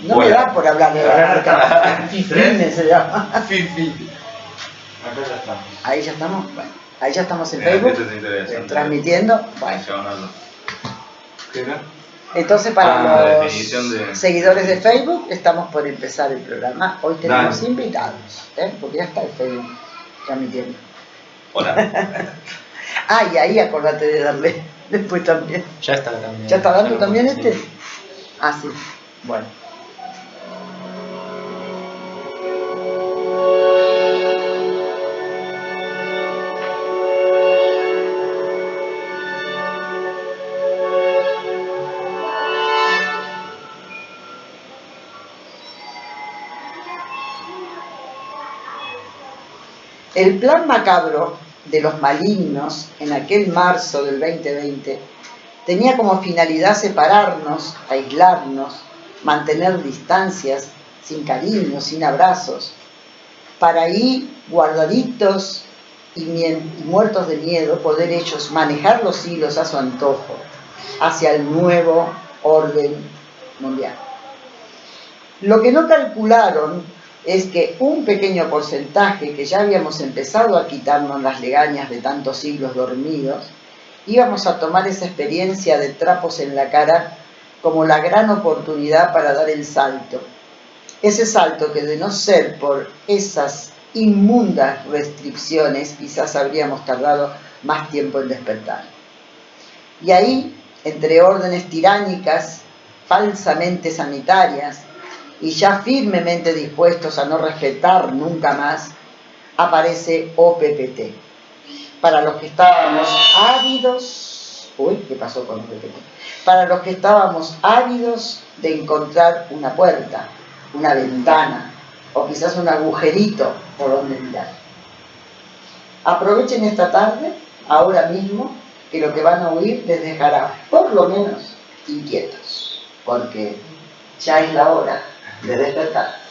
No me da por hablar de la marca. Fifine se llama. Fifi. Acá ya estamos. Ahí ya estamos. Bueno, ahí ya estamos en Facebook. Transmitiendo. Bueno. ¿Qué era? Entonces, para los de... seguidores de Facebook, estamos por empezar el programa. Hoy tenemos invitados, porque ya está el Facebook transmitiendo. Hola. Y ahí acordate de darle después también. Ya está también. ¿Ya está dando también este? Sí. Bueno. El plan macabro de los malignos en aquel marzo del 2020 tenía como finalidad separarnos, aislarnos, mantener distancias, sin cariño, sin abrazos, para ahí, guardaditos y muertos de miedo, poder ellos manejar los hilos a su antojo hacia el nuevo orden mundial. Lo que no calcularon es que un pequeño porcentaje que ya habíamos empezado a quitarnos las legañas de tantos siglos dormidos, íbamos a tomar esa experiencia de trapos en la cara como la gran oportunidad para dar el salto. Ese salto que de no ser por esas inmundas restricciones quizás habríamos tardado más tiempo en despertar. Y ahí, entre órdenes tiránicas, falsamente sanitarias, y ya firmemente dispuestos a no respetar nunca más, aparece OPPT. Para los que estábamos ávidos, ¿qué pasó con OPPT? Para los que estábamos ávidos de encontrar una puerta, una ventana, o quizás un agujerito por donde mirar. Aprovechen esta tarde, ahora mismo, que lo que van a oír les dejará, por lo menos, inquietos, porque ya es la hora de despertar.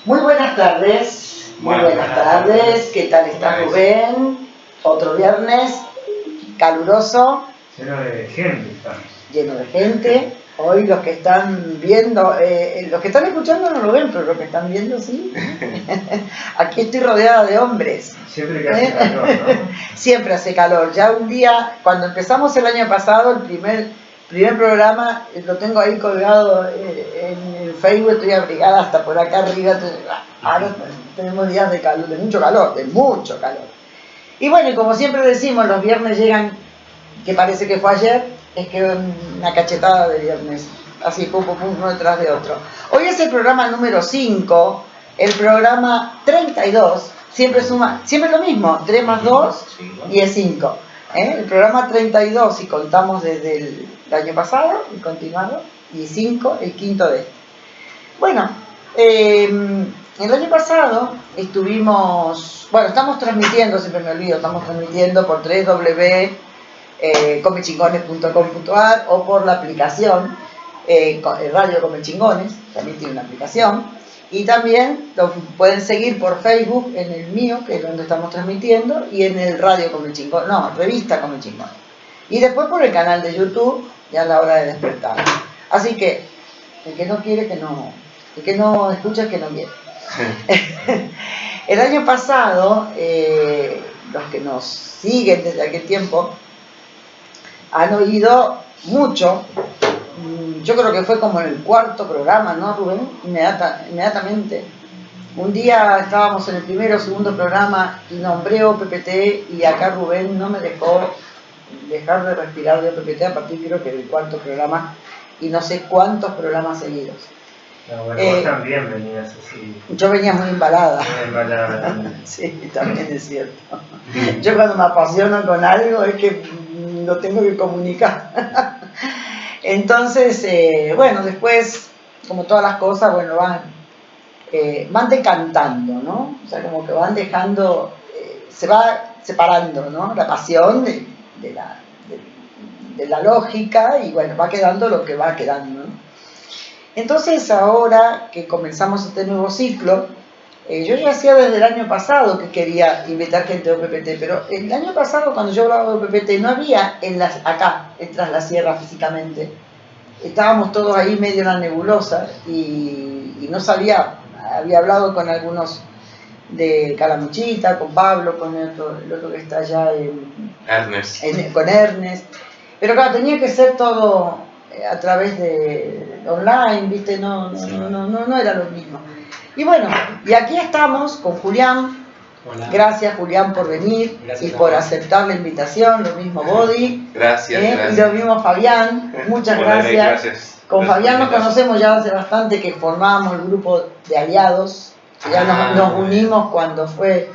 Muy buenas tardes, muy buenas tardes. ¿Qué tal está Rubén? Otro viernes caluroso. Lleno de gente estamos. Lleno de gente. Hoy los que están viendo, los que están escuchando no lo ven, pero los que están viendo sí. Aquí estoy rodeada de hombres. Siempre que hace calor, ¿no? Siempre hace calor. Ya un día, cuando empezamos el año pasado, el primer programa, lo tengo ahí colgado en el Facebook, estoy abrigada hasta por acá arriba. Ahora tenemos días de calor, de mucho calor. Y bueno, y como siempre decimos, los viernes llegan, que parece que fue ayer, es que una cachetada de viernes, así pum, uno detrás de otro. Hoy es el programa número 5, el programa 32, siempre lo mismo, 3 más 2 y es 5. El programa 32, si contamos desde el año pasado, y continuado, y 5, el quinto de este. Bueno, el año pasado estamos transmitiendo, siempre me olvido, estamos transmitiendo por www.comechingones.com.ar o por la aplicación Radio Comechingones, también tiene una aplicación, y también lo pueden seguir por Facebook en el mío, que es donde estamos transmitiendo, y en el Radio Comechingones, Revista Comechingones, y después por el canal de YouTube, ya a la hora de despertar. Así que el que no quiere, que no, el que no escucha, que no quiere. El año pasado, los que nos siguen desde aquel tiempo han oído mucho. Yo creo que fue como el 4.º programa, ¿no, Rubén? Inmediatamente. Un día estábamos en el primero o segundo programa y nombré OPPT, y acá Rubén no me dejó dejar de respirar de OPPT a partir, creo que del 4.º programa, y no sé cuántos programas seguidos. No, bueno, vos también venías así. Yo venía muy embalada. Muy embalada también. Sí, también es cierto. Yo cuando me apasiono con algo es que lo tengo que comunicar. Entonces, después, como todas las cosas, van decantando, ¿no? O sea, como que van dejando, se va separando, ¿no? La pasión de la lógica, y va quedando lo que va quedando, ¿no? Entonces ahora que comenzamos este nuevo ciclo, yo ya hacía desde el año pasado que quería invitar gente de OPPT, pero el año pasado cuando yo hablaba de OPPT no había acá, tras la sierra físicamente. Estábamos todos ahí medio en la nebulosa y no sabía, había hablado con algunos de Calamuchita, con Pablo, con el otro que está allá con Ernest, pero claro, tenía que ser todo a través de online, ¿viste? No era lo mismo. Y bueno, y aquí estamos con Julián. Hola. Gracias, Julián, por venir. Gracias, y por Juan. aceptar la invitación. Lo mismo Bodi. Gracias, Y lo mismo Fabián. Muchas gracias. Con Fabián nos conocemos ya hace bastante, que formamos el grupo de aliados. Ya nos unimos cuando fue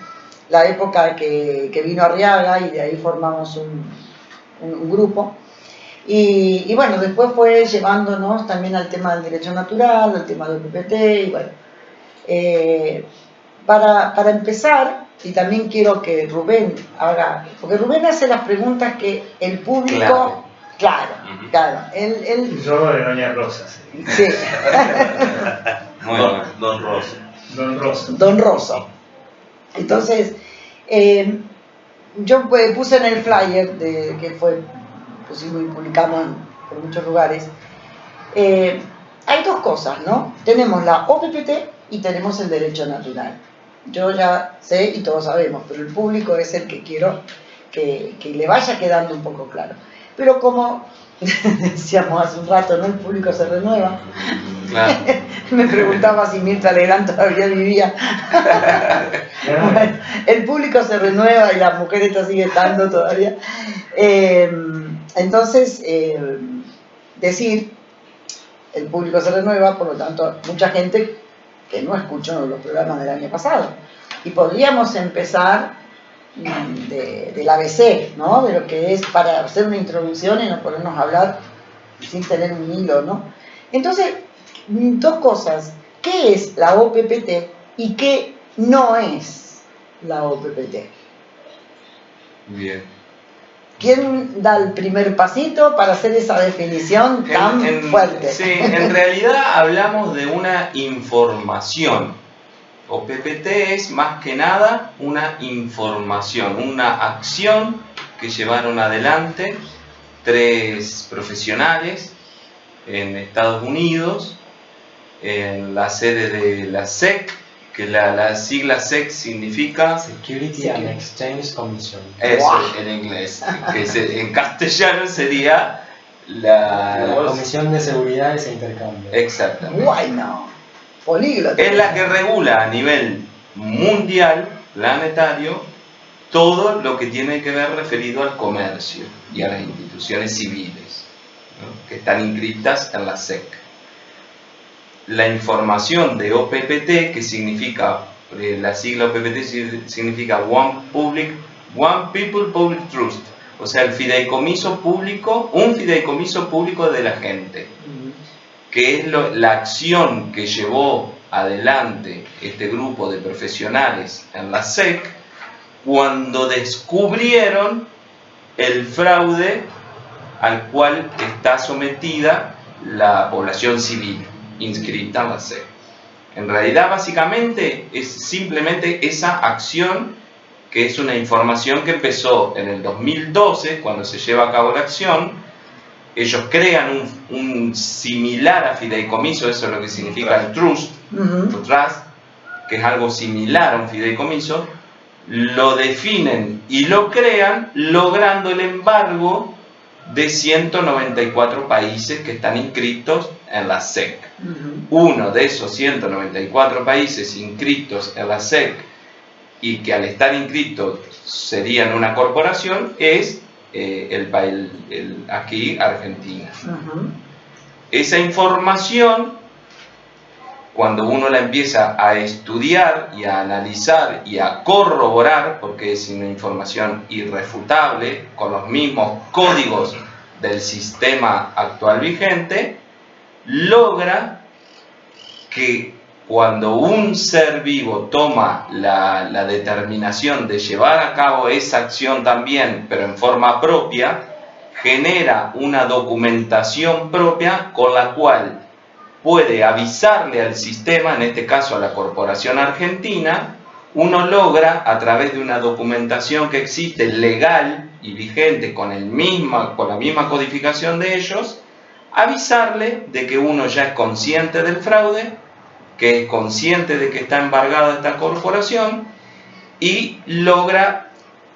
la época que vino Arriaga y de ahí formamos un grupo. Y bueno, después fue llevándonos también al tema del derecho natural, al tema del PPT, y bueno. Para empezar, y también quiero que Rubén haga, porque Rubén hace las preguntas que el público, claro, él Yo de Doña Rosa. sí. Don Rosso. Don Rosa. Don Rosso. Entonces, yo puse en el flyer que pusimos y publicamos por muchos lugares. Hay dos cosas, ¿no? Tenemos la OPPT y tenemos el derecho natural. Yo ya sé y todos sabemos, pero el público es el que quiero que le vaya quedando un poco claro. Pero como decíamos hace un rato, ¿no? El público se renueva. Claro. Me preguntaba si Mirta Legrand todavía vivía. Bueno, el público se renueva y la mujer esta sigue estando todavía. Entonces, decir, el público se renueva, por lo tanto, mucha gente que no escuchó los programas del año pasado. Y podríamos empezar del ABC, ¿no? De lo que es para hacer una introducción y no ponernos a hablar sin tener un hilo, ¿no? Entonces, dos cosas. ¿Qué es la OPPT y qué no es la OPPT? Bien. ¿Quién da el primer pasito para hacer esa definición tan fuerte? Sí, en realidad hablamos de una información. OPPT es más que nada una información, una acción que llevaron adelante 3 profesionales en Estados Unidos, en la sede de la SEC, que la sigla SEC significa Security and Exchange Commission. eso Wow. en inglés, que en castellano sería la Comisión de Seguridades e Intercambio. Exactamente. Bueno, políglota. Es la que regula a nivel mundial, planetario, todo lo que tiene que ver referido al comercio y a las instituciones civiles, ¿no? Que están inscritas en la SEC. La información de OPPT, que significa, la sigla OPPT significa One People Public Trust, o sea, el fideicomiso público, un fideicomiso público de la gente, que es la acción que llevó adelante este grupo de profesionales en la SEC cuando descubrieron el fraude al cual está sometida la población civil inscrita en la SEC. En realidad, básicamente, es simplemente esa acción, que es una información que empezó en el 2012, cuando se lleva a cabo la acción. Ellos crean un similar a fideicomiso, eso es lo que significa el trust, que es algo similar a un fideicomiso, lo definen y lo crean, logrando el embargo de 194 países que están inscritos en la SEC. Uno de esos 194 países inscritos en la SEC y que al estar inscritos serían una corporación es aquí Argentina. Esa información, cuando uno la empieza a estudiar y a analizar y a corroborar, porque es una información irrefutable, con los mismos códigos del sistema actual vigente, logra que cuando un ser vivo toma la determinación de llevar a cabo esa acción también, pero en forma propia, genera una documentación propia con la cual puede avisarle al sistema, en este caso a la Corporación Argentina, uno logra, a través de una documentación que existe legal y vigente con la misma codificación de ellos, avisarle de que uno ya es consciente del fraude, que es consciente de que está embargada esta corporación y logra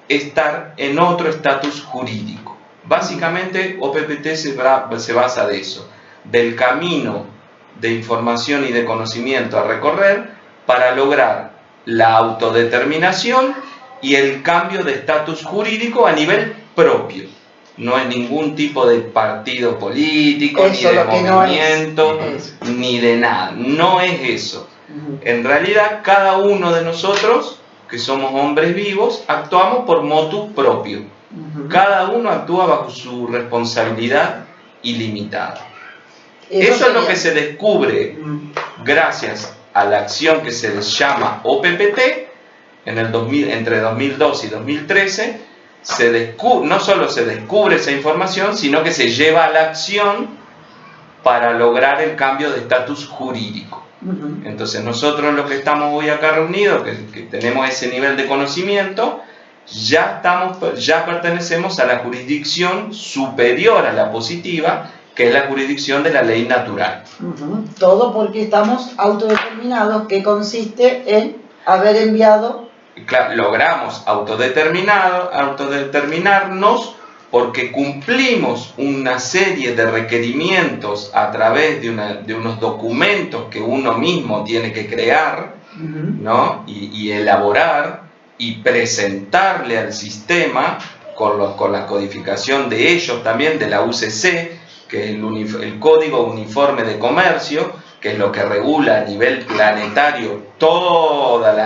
estar en otro estatus jurídico. Básicamente OPPT se basa de eso, del camino de información y de conocimiento a recorrer para lograr la autodeterminación y el cambio de estatus jurídico a nivel propio. No es ningún tipo de partido político, Eso, ni de lo que movimiento, no es. ni de nada. No es eso. En realidad, cada uno de nosotros, que somos hombres vivos, actuamos por motu propio. Cada uno actúa bajo su responsabilidad ilimitada. Eso es lo que se descubre gracias a la acción que se les llama OPPT entre 2002 y 2013. No solo se descubre esa información, sino que se lleva a la acción para lograr el cambio de estatus jurídico. Entonces nosotros los que estamos hoy acá reunidos, que tenemos ese nivel de conocimiento, ya pertenecemos a la jurisdicción superior a la positiva, que es la jurisdicción de la ley natural. Todo porque estamos autodeterminados, que consiste en haber enviado... Claro, logramos autodeterminarnos porque cumplimos una serie de requerimientos a través de unos documentos que uno mismo tiene que crear, ¿no? y elaborar y presentarle al sistema con la codificación de ellos también, de la UCC, que es el Código Uniforme de Comercio, que es lo que regula a nivel planetario todas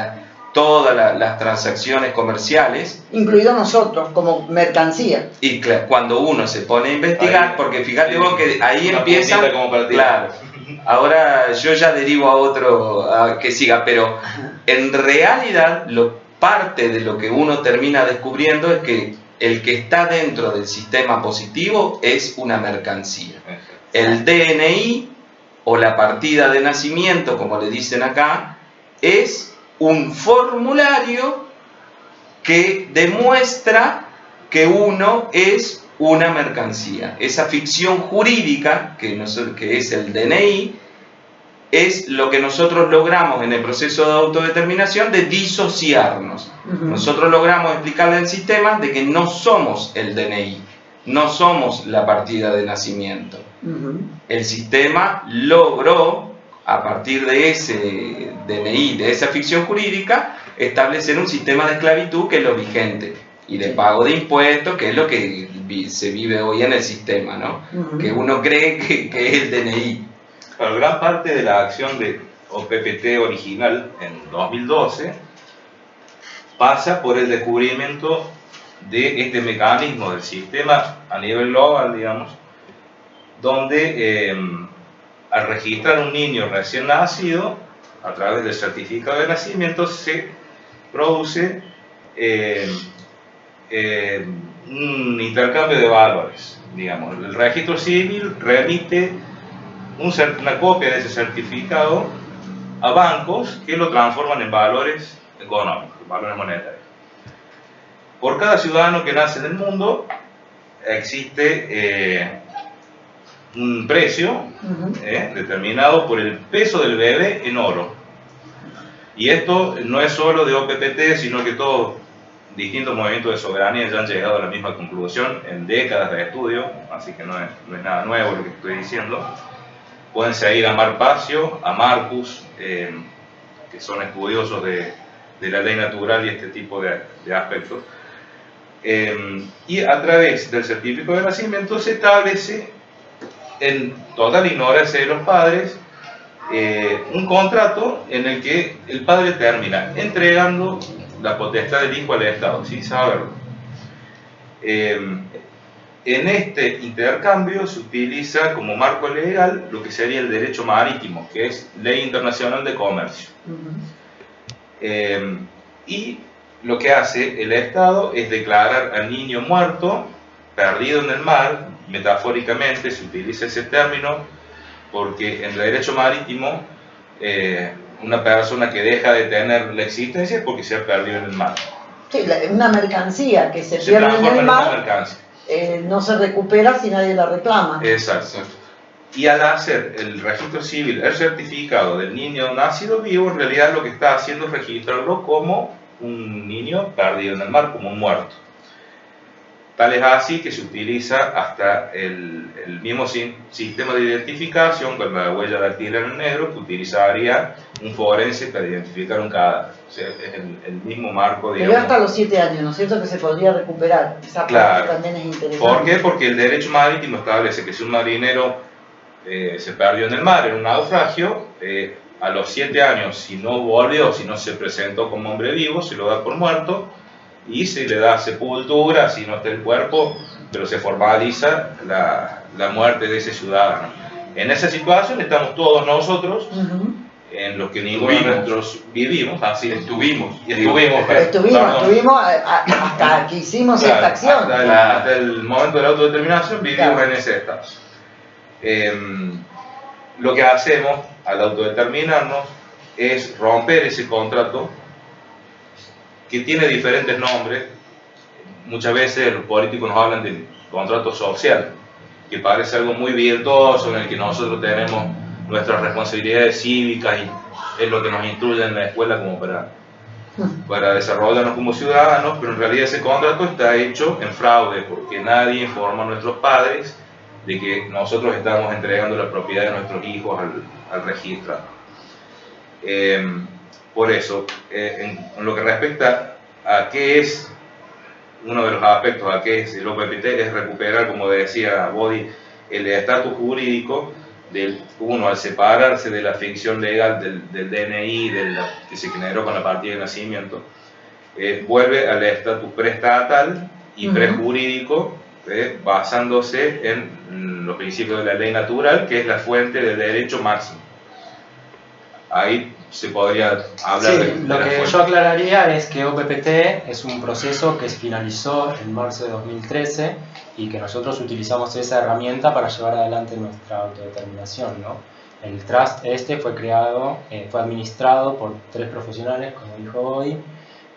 las transacciones comerciales. Incluido nosotros, como mercancía. Y cuando uno se pone a investigar, porque fíjate vos que ahí empieza... Claro, ahora yo ya derivo a otro que siga, pero en realidad parte de lo que uno termina descubriendo es que el que está dentro del sistema positivo es una mercancía. El DNI o la partida de nacimiento, como le dicen acá, es un formulario que demuestra que uno es una mercancía. Esa ficción jurídica, que es el DNI, es lo que nosotros logramos en el proceso de autodeterminación de disociarnos. Nosotros logramos explicarle al sistema de que no somos el DNI, no somos la partida de nacimiento. El sistema logró, a partir de ese DNI, de esa ficción jurídica, establecer un sistema de esclavitud que es lo vigente, y de pago de impuestos, que es lo que se vive hoy en el sistema, ¿no? Que uno cree que es el DNI. Bueno, gran parte de la acción de OPPT original en 2012 pasa por el descubrimiento de este mecanismo del sistema a nivel global, digamos, donde al registrar un niño recién nacido, a través del certificado de nacimiento, se produce un intercambio de valores, digamos. El registro civil remite una copia de ese certificado a bancos que lo transforman en valores económicos, valores monetarios. Por cada ciudadano que nace en el mundo existe un precio determinado por el peso del bebé en oro. Y esto no es solo de OPPT, sino que todos distintos movimientos de soberanía ya han llegado a la misma conclusión en décadas de estudio, así que no es nada nuevo lo que estoy diciendo. Pueden seguir a Marpacio, a Marcus, que son estudiosos de la ley natural y este tipo de aspectos. Y a través del certificado de nacimiento se establece, en total ignorancia de los padres, un contrato en el que el padre termina entregando la potestad del hijo al Estado, sin saberlo. En este intercambio se utiliza como marco legal lo que sería el derecho marítimo, que es Ley Internacional de Comercio. Y lo que hace el Estado es declarar al niño muerto, perdido en el mar, metafóricamente se utiliza ese término, porque en el derecho marítimo una persona que deja de tener la existencia es porque se ha perdido en el mar. Sí, una mercancía que se Se pierde en transforma el en una mar mercancía. no se recupera si nadie la reclama. Exacto. Y al hacer el registro civil, el certificado del niño nacido vivo, en realidad lo que está haciendo es registrarlo como un niño perdido en el mar, como un muerto. Tal es así que se utiliza hasta el mismo sistema de identificación con la huella dactilar en negro que utilizaría un forense para identificar un cadáver. O sea, es el mismo marco, Pero digamos. hasta los 7 años, ¿no es cierto? Que se podría recuperar. Esa Claro. parte también es interesante. ¿Por qué? Porque el derecho marítimo establece que si un marinero se perdió en el mar en un naufragio, a los 7 años, si no volvió, si no se presentó como hombre vivo, se lo da por muerto y se le da sepultura, si no está el cuerpo, pero se formaliza la muerte de ese ciudadano. En esa situación estamos todos nosotros, en los que ninguno de nosotros vivimos, así Estuvimos. Estuvimos hasta que hicimos esta acción. Hasta el momento de la autodeterminación vivimos Claro. en ese estado. Lo que hacemos al autodeterminarnos es romper ese contrato que tiene diferentes nombres. Muchas veces los políticos nos hablan del contrato social, que parece algo muy virtuoso en el que nosotros tenemos nuestras responsabilidades cívicas y es lo que nos instruye en la escuela como para desarrollarnos como ciudadanos, pero en realidad ese contrato está hecho en fraude porque nadie informa a nuestros padres de que nosotros estamos entregando la propiedad de nuestros hijos al registrado. Por eso, en lo que respecta a qué es uno de los aspectos, a qué es el OPPT, es recuperar, como decía Bodi, el estatus jurídico del uno al separarse de la ficción legal del DNI que se generó con la partida de nacimiento, vuelve al estatus preestatal y prejurídico, basándose en los principios de la ley natural, que es la fuente del derecho máximo. Ahí se podría hablar de Lo la que fuente. yo aclararía es que OPPT es un proceso que se finalizó en marzo de 2013 y que nosotros utilizamos esa herramienta para llevar adelante nuestra autodeterminación, ¿no? El trust fue creado, fue administrado por 3 profesionales, como dijo hoy,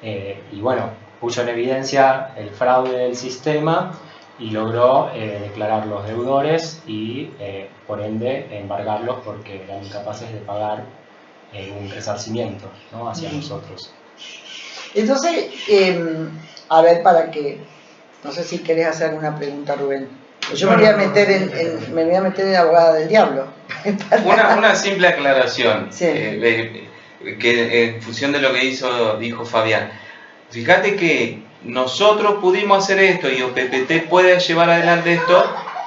y bueno, puso en evidencia el fraude del sistema y logró declarar los deudores y por ende embargarlos porque eran incapaces de pagar un resarcimiento, ¿no?, hacia nosotros. Entonces, a ver, para que, no sé si querés hacer alguna pregunta, Rubén. Yo me voy a meter en abogada del diablo. Una simple aclaración, Sí. que en función de lo que dijo Fabián. Fíjate que nosotros pudimos hacer esto y OPPT puede llevar adelante esto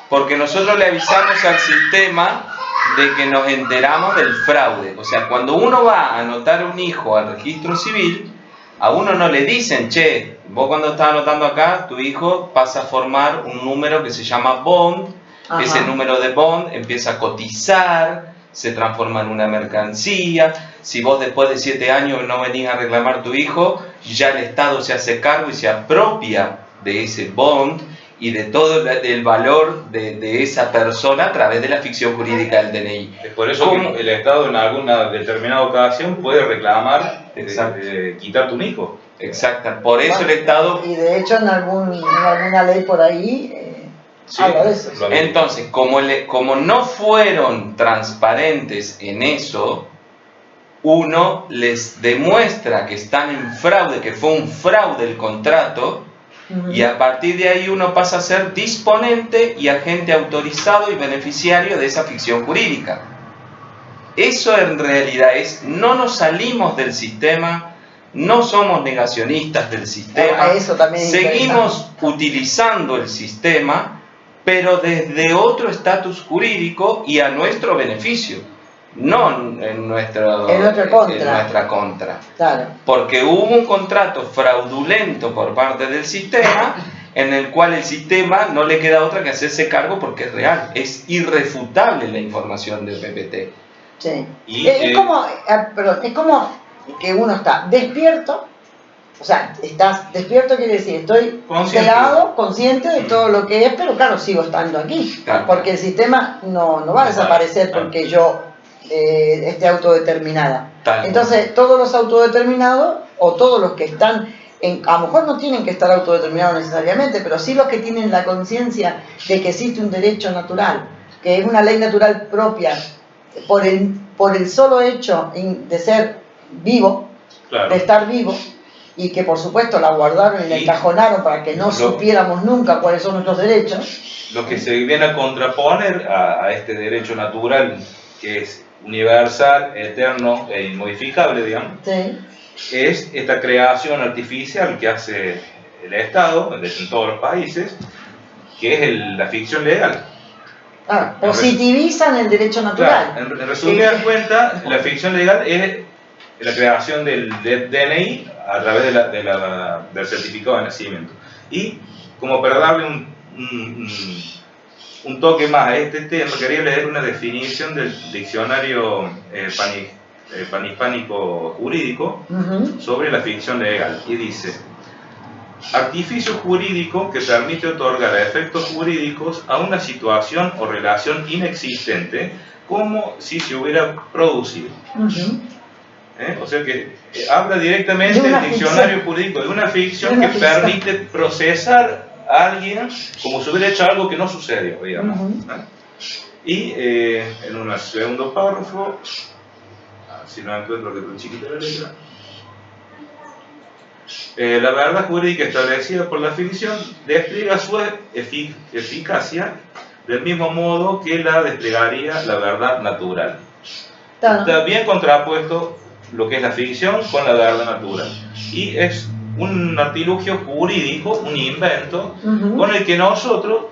porque nosotros le avisamos al sistema de que nos enteramos del fraude. O sea, cuando uno va a anotar un hijo al registro civil, a uno no le dicen, che, vos cuando estás anotando acá, tu hijo pasa a formar un número que se llama bond. Ajá. Ese número de bond empieza a cotizar, se transforma en una mercancía. Si vos después de 7 años no venís a reclamar tu hijo, ya el Estado se hace cargo y se apropia de ese bond y de todo el valor de esa persona a través de la ficción jurídica del DNI. Es por eso que el Estado en alguna determinada ocasión puede reclamar quitar tu hijo. Exacto, por eso el Estado... Y de hecho en alguna ley por ahí Sí, habla de eso. Entonces, como no fueron transparentes en eso, uno les demuestra que están en fraude, que fue un fraude el contrato, y a partir de ahí uno pasa a ser disponente y agente autorizado y beneficiario de esa ficción jurídica. Eso en realidad no nos salimos del sistema, no somos negacionistas del sistema, Eso también es seguimos utilizando el sistema, pero desde otro estatus jurídico y a nuestro beneficio. No en nuestra contra. Claro. Porque hubo un contrato fraudulento por parte del sistema en el cual el sistema no le queda otra que hacerse cargo porque es real. Es irrefutable la información del PPT. Sí. Y, es como que uno está despierto O sea, estás despierto, quiere decir, estoy Consciente. enterado, consciente de todo lo que es, pero claro, sigo estando aquí. Claro. Porque el sistema no va a desaparecer Claro. porque yo esté autodeterminada. Tal cual. Entonces, todos los autodeterminados, o todos los que están, a lo mejor no tienen que estar autodeterminados necesariamente, pero sí los que tienen la conciencia de que existe un derecho natural, que es una ley natural propia, por el solo hecho de ser vivo, Claro. de estar vivo, y que por supuesto la guardaron y la Y encajonaron para que no supiéramos nunca cuáles son nuestros derechos. Lo que se viene a contraponer a este derecho natural, que es universal, eterno e inmodificable, digamos, Sí. es esta creación artificial que hace el Estado en todos los países, que es la ficción legal. Positivizan el derecho natural. Claro, en resumidas cuentas, la ficción legal es la creación del DNI a través del certificado de nacimiento. Y como para darle un toque más a este tema, quería leer una definición del diccionario panhispánico jurídico Ujú. sobre la ficción legal. Y dice: artificio jurídico que permite otorgar efectos jurídicos a una situación o relación inexistente como si se hubiera producido. Ujú. O sea que habla directamente De una el diccionario ficción. jurídico de una ficción De una que ficción. permite procesar a alguien como si hubiera hecho algo que no sucedió, digamos. Ujú. Y en un segundo párrafo, si no encuentro que es chiquita la letra, la verdad jurídica establecida por la ficción despliega su eficacia del mismo modo que la desplegaría la verdad natural. Claro. Está bien contrapuesto lo que es la ficción con la verdad natural. Y es un artilugio jurídico, un invento, Ujú. con el que nosotros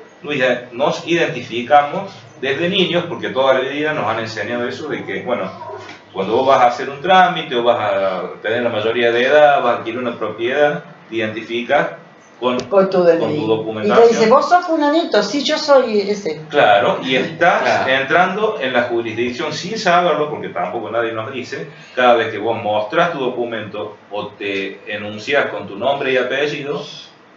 nos identificamos desde niños, porque toda la vida nos han enseñado eso de que, bueno, cuando vos vas a hacer un trámite o vas a tener la mayoría de edad, vas a adquirir una propiedad, te identificas con tu DNI. Y documentación. te dice, vos sos fulanito, sí, yo soy ese. Claro, y estás Claro. entrando en la jurisdicción sin saberlo, porque tampoco nadie nos dice, cada vez que vos mostrás tu documento o te enuncias con tu nombre y apellido,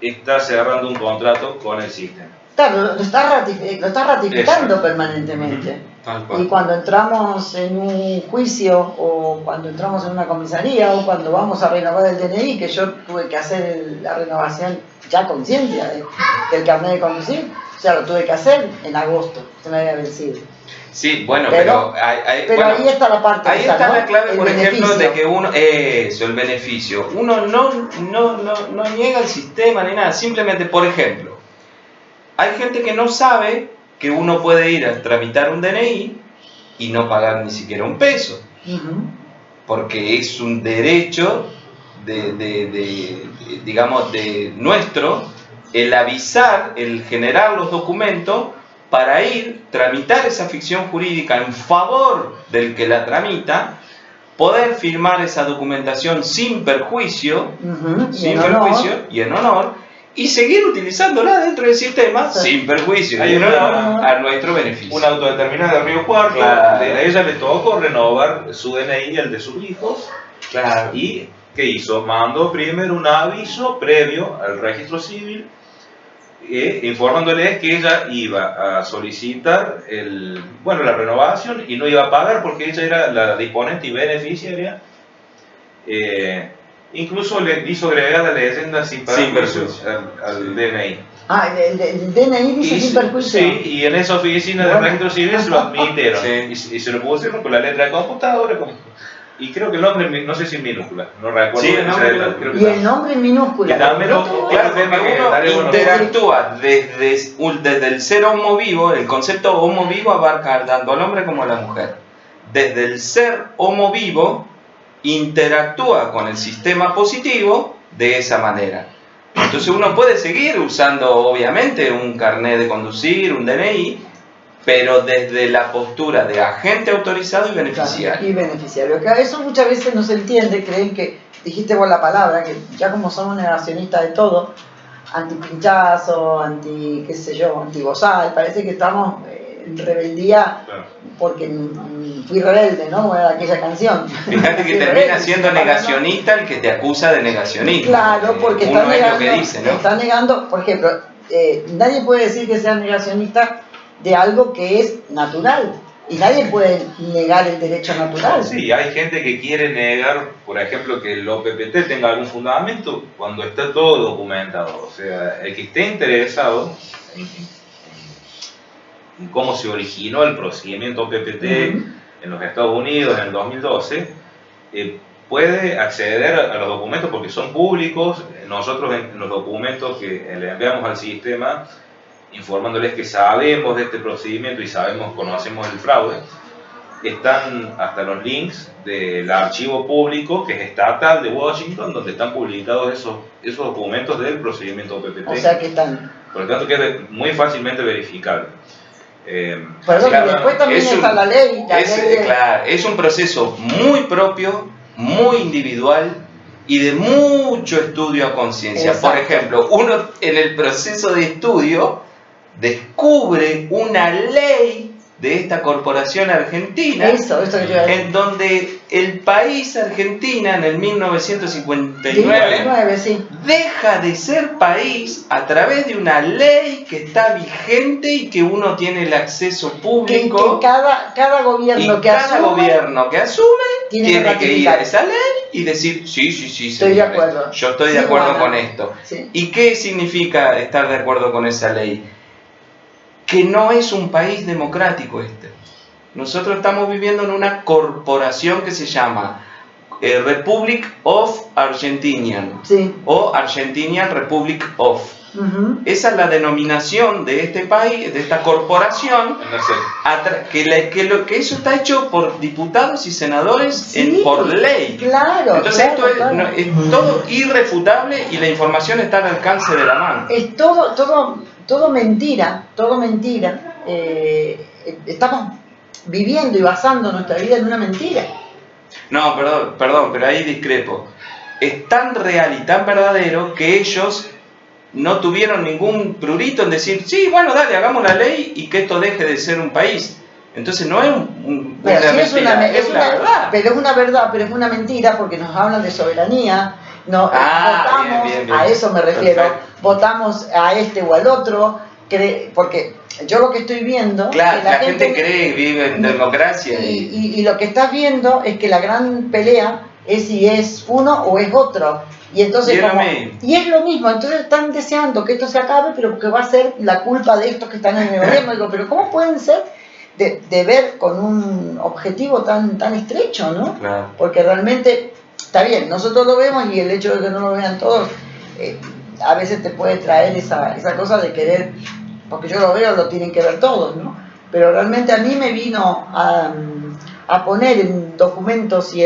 estás cerrando un contrato con el sistema. Claro, lo está ratificando Exacto. permanentemente. Tal Y cual. cuando entramos en un juicio, o cuando entramos en una comisaría, o cuando vamos a renovar el DNI, que yo tuve que hacer la renovación ya conciencia del carnet de conducir, o sea, lo tuve que hacer en agosto, se me había vencido. Sí, bueno, Pero bueno, ahí está la parte ahí esa, está ¿no? la clave, El por ejemplo, beneficio. de que uno, el beneficio, uno no niega el sistema ni nada, simplemente, por ejemplo, hay gente que no sabe que uno puede ir a tramitar un DNI y no pagar ni siquiera un peso, Ujú. porque es un derecho digamos, de nuestro, el avisar, el generar los documentos para ir, tramitar esa ficción jurídica en favor del que la tramita, poder firmar esa documentación sin perjuicio, Ujú. Y sin en honor. perjuicio y en honor, y seguir utilizándola dentro del sistema Sí. sin perjuicio Hay y en una- honor a nuestro beneficio. Una autodeterminada de Río Cuarto, Claro. a ella le tocó renovar su DNI y el de sus hijos. Claro. ¿Y qué hizo? Mandó primero un aviso previo al registro civil informándoles que ella iba a solicitar la renovación y no iba a pagar porque ella era la disponente y beneficiaria. Incluso le hizo agregar la leyenda sin perjuicio al DNI. El DNI dice sin perjuicio. Sí, y en esa oficina del Bueno. registro civil se lo admitieron Sí. y se lo pusieron con la letra de computadora. Y creo que el nombre, no sé si en minúscula, no recuerdo. Sí, el nombre creo minúscula. que Y el nombre en minúscula. Y también No otro- tengo- Claro, tema porque que uno estaría bueno interactúa desde el ser homo vivo, el concepto homo vivo abarca tanto al hombre como a la mujer. Desde el ser homo vivo interactúa con el sistema positivo de esa manera. Entonces uno puede seguir usando obviamente un carnet de conducir, un DNI, pero desde la postura de agente autorizado y beneficiario. Y beneficiario. Que eso muchas veces no se entiende, creen que, dijiste vos la palabra, que ya como somos negacionistas de todo, anti-pinchazo, anti, qué sé yo, anti-bozal, parece que estamos en rebeldía, Claro. porque fui rebelde, ¿no? Como era aquella canción. Fíjate que Fui termina rebelde, siendo para no- negacionista el que te acusa de negacionismo. Claro, porque uno está es negando, lo que dice, ¿no? está negando, por ejemplo, nadie puede decir que sea negacionista de algo que es natural. Y nadie puede negar el derecho natural. Sí, hay gente que quiere negar, por ejemplo, que el OPPT tenga algún fundamento cuando está todo documentado. O sea, el que esté interesado en cómo se originó el procedimiento OPPT en los Estados Unidos en el 2012, puede acceder a los documentos porque son públicos. Nosotros en los documentos que le enviamos al sistema, informándoles que sabemos de este procedimiento y conocemos el fraude, están hasta los links del archivo público que es estatal de Washington, donde están publicados esos documentos del procedimiento OPPT. O sea que están. Por lo tanto, que es muy fácilmente verificable. Perdón, Claro, y después también está la ley. Claro, es un proceso muy propio, muy individual y de mucho estudio a conciencia. Por Exacto. ejemplo, uno en el proceso de estudio descubre una ley de esta corporación argentina Eso que yo iba a decir. en donde el país Argentina en el 1959 19, sí. deja de ser país a través de una ley que está vigente y que uno tiene el acceso Que público, cada gobierno y que cada asume gobierno que asume tiene tiene que que ir a ratificar. esa ley y decir sí, Estoy de señores, acuerdo. yo estoy de Sí, acuerdo Juana. con esto. Sí. ¿Y qué significa estar de acuerdo con esa ley? Que no es un país democrático este. Nosotros estamos viviendo en una corporación que se llama Republic of Argentinian Sí. o Argentinian Republic of. Ujú. Esa es la denominación de este país, de esta corporación, No sé. que eso está hecho por diputados y senadores Sí, por ley. Claro. Entonces claro, esto claro. es todo irrefutable y la información está al alcance de la mano. Es todo mentira, todo mentira. Estamos viviendo y basando nuestra vida en una mentira. No, perdón, pero ahí discrepo. Es tan real y tan verdadero que ellos no tuvieron ningún prurito en decir, sí, bueno, dale, hagamos la ley y que esto deje de ser un país. Entonces no es Pero sí es una verdad. pero es una verdad, pero es una mentira porque nos hablan de soberanía. No, votamos, bien. a eso me refiero, Perfecto. votamos a este o al otro, porque yo lo que estoy viendo... Claro, que la gente cree, vive en democracia. Y lo que estás viendo es que la gran pelea es si es uno o es otro. Y entonces Y es lo mismo. y es lo mismo, entonces están deseando que esto se acabe, pero que va a ser la culpa de estos que están en el gobierno. Digo, pero ¿cómo pueden ser de ver con un objetivo tan estrecho, ¿no? Claro. Porque realmente, está bien, nosotros lo vemos y el hecho de que no lo vean todos, a veces te puede traer esa cosa de querer, porque yo lo veo, lo tienen que ver todos, ¿no? Pero realmente a mí me vino a poner en documentos y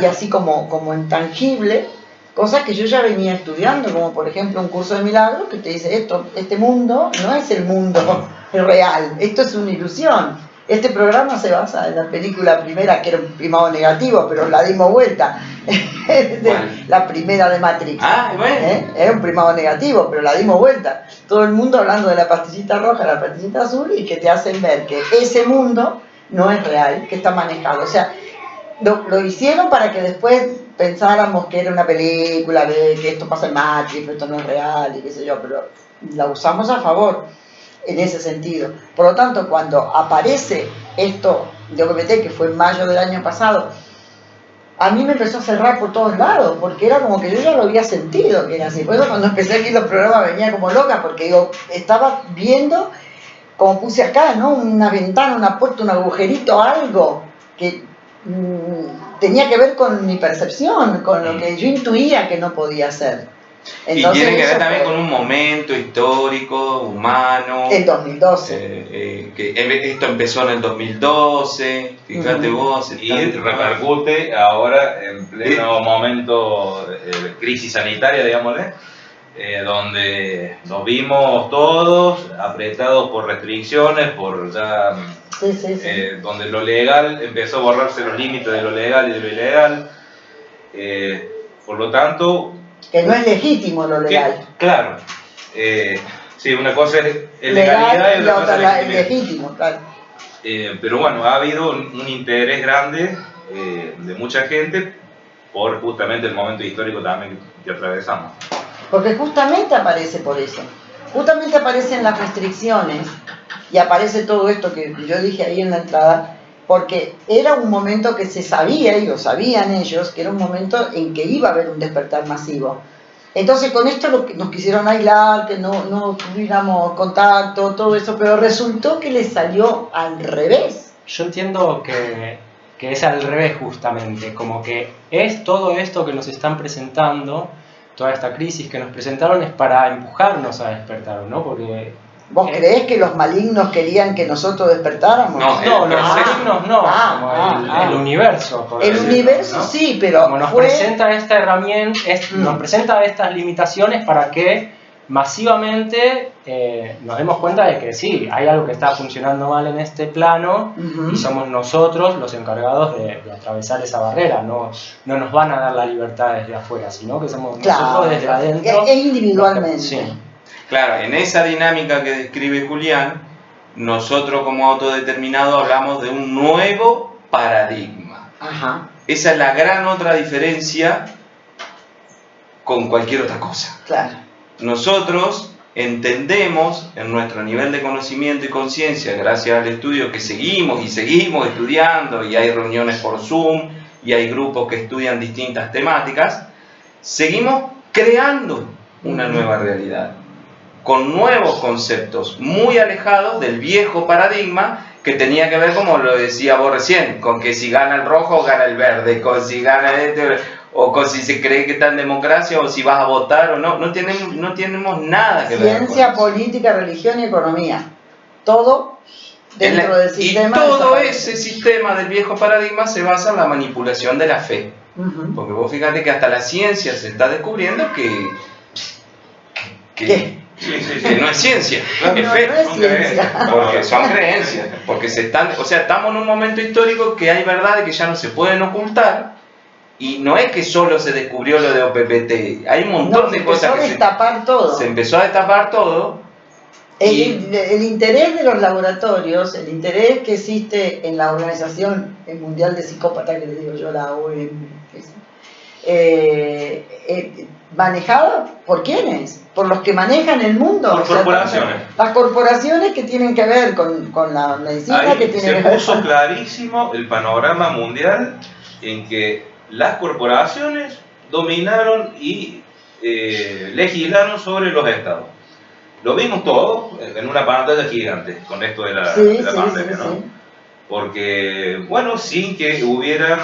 así como en tangible, cosas que yo ya venía estudiando, como por ejemplo un curso de milagros que te dice este mundo no es el mundo real, esto es una ilusión. Este programa se basa en la película primera, que era un primado negativo, pero la dimos vuelta, la primera de Matrix. Ah, bueno. Era un primado negativo, pero la dimos vuelta. Todo el mundo hablando de la pastillita roja, la pastillita azul, y que te hacen ver que ese mundo no es real, que está manejado. O sea, lo hicieron para que después pensáramos que era una película, que esto pasa en Matrix, esto no es real, y qué sé yo, pero la usamos a favor en ese sentido. Por lo tanto, cuando aparece esto de OPPT, que fue en mayo del año pasado, a mí me empezó a cerrar por todos lados, porque era como que yo ya lo había sentido que era así. Por eso cuando empecé aquí los programas venía como loca, porque digo, estaba viendo, como puse acá, ¿no? Una ventana, una puerta, un agujerito, algo que tenía que ver con mi percepción, con lo que yo intuía que no podía ser. Entonces, y tiene que ver eso también fue con un momento histórico, humano. el 2012. Que esto empezó en el 2012, fíjate vos. Y repercute ahora en pleno momento de crisis sanitaria, digámosle, donde nos vimos todos apretados por restricciones, por ya Sí. donde lo legal empezó a borrarse los límites de lo legal y de lo ilegal. Por lo tanto, Que no es legítimo lo legal. claro, Sí, una cosa es legalidad y la otra otra cosa es el legítimo. legítimo, claro. Pero bueno, ha habido un interés grande de mucha gente por justamente el momento histórico también que atravesamos. Porque justamente aparece por eso. Justamente aparecen las restricciones y aparece todo esto que yo dije ahí en la entrada, porque era un momento que se sabía, y lo sabían ellos, que era un momento en que iba a haber un despertar masivo. Entonces con esto nos quisieron aislar, que no tuviéramos contacto, todo eso, pero resultó que les salió al revés. Yo entiendo que es al revés justamente, como que es todo esto que nos están presentando, toda esta crisis que nos presentaron es para empujarnos a despertar, ¿no? Porque... ¿Vos creés que los malignos querían que nosotros despertáramos? No, los malignos no, como el universo. El universo, ¿no? Sí, pero como nos presenta esta herramienta, nos presenta estas limitaciones para que masivamente nos demos cuenta de que sí, hay algo que está funcionando mal en este plano y somos nosotros los encargados de atravesar esa barrera. No nos van a dar la libertad desde afuera, sino que somos nosotros desde adentro. E individualmente. Sí. Claro, en esa dinámica que describe Julián, nosotros como autodeterminado hablamos de un nuevo paradigma. Ajá. Esa es la gran otra diferencia con cualquier otra cosa. Claro. Nosotros entendemos en nuestro nivel de conocimiento y conciencia, gracias al estudio que seguimos estudiando, y hay reuniones por Zoom, y hay grupos que estudian distintas temáticas, seguimos creando una nueva realidad, con nuevos conceptos, muy alejados del viejo paradigma que tenía que ver, como lo decía vos recién, con que si gana el rojo, gana el verde, con si gana o con si se cree que está en democracia, o si vas a votar o no. No tenemos nada que ver con ciencia, eso. política, religión y economía. Todo dentro del sistema. Y todo ese sistema del viejo paradigma se basa en la manipulación de la fe. Porque vos fíjate que hasta la ciencia se está descubriendo que no es ciencia, es fe. No es ciencia. Porque son creencias, porque estamos en un momento histórico que hay verdades que ya no se pueden ocultar, y no es que solo se descubrió lo de OPPT, hay un montón de cosas que se empezó a destapar todo. El interés de los laboratorios, el interés que existe en la Organización Mundial de Psicópatas, que les digo yo, la OMS, manejado por quiénes, por los que manejan el mundo, por corporaciones. Las corporaciones que tienen que ver con la medicina. Ahí que tiene se que ver puso con... clarísimo el panorama mundial en que las corporaciones dominaron y legislaron sobre los estados. Lo vimos todo en una pantalla gigante con esto de la pandemia, ¿no? Sí. Porque, bueno, sin que hubieran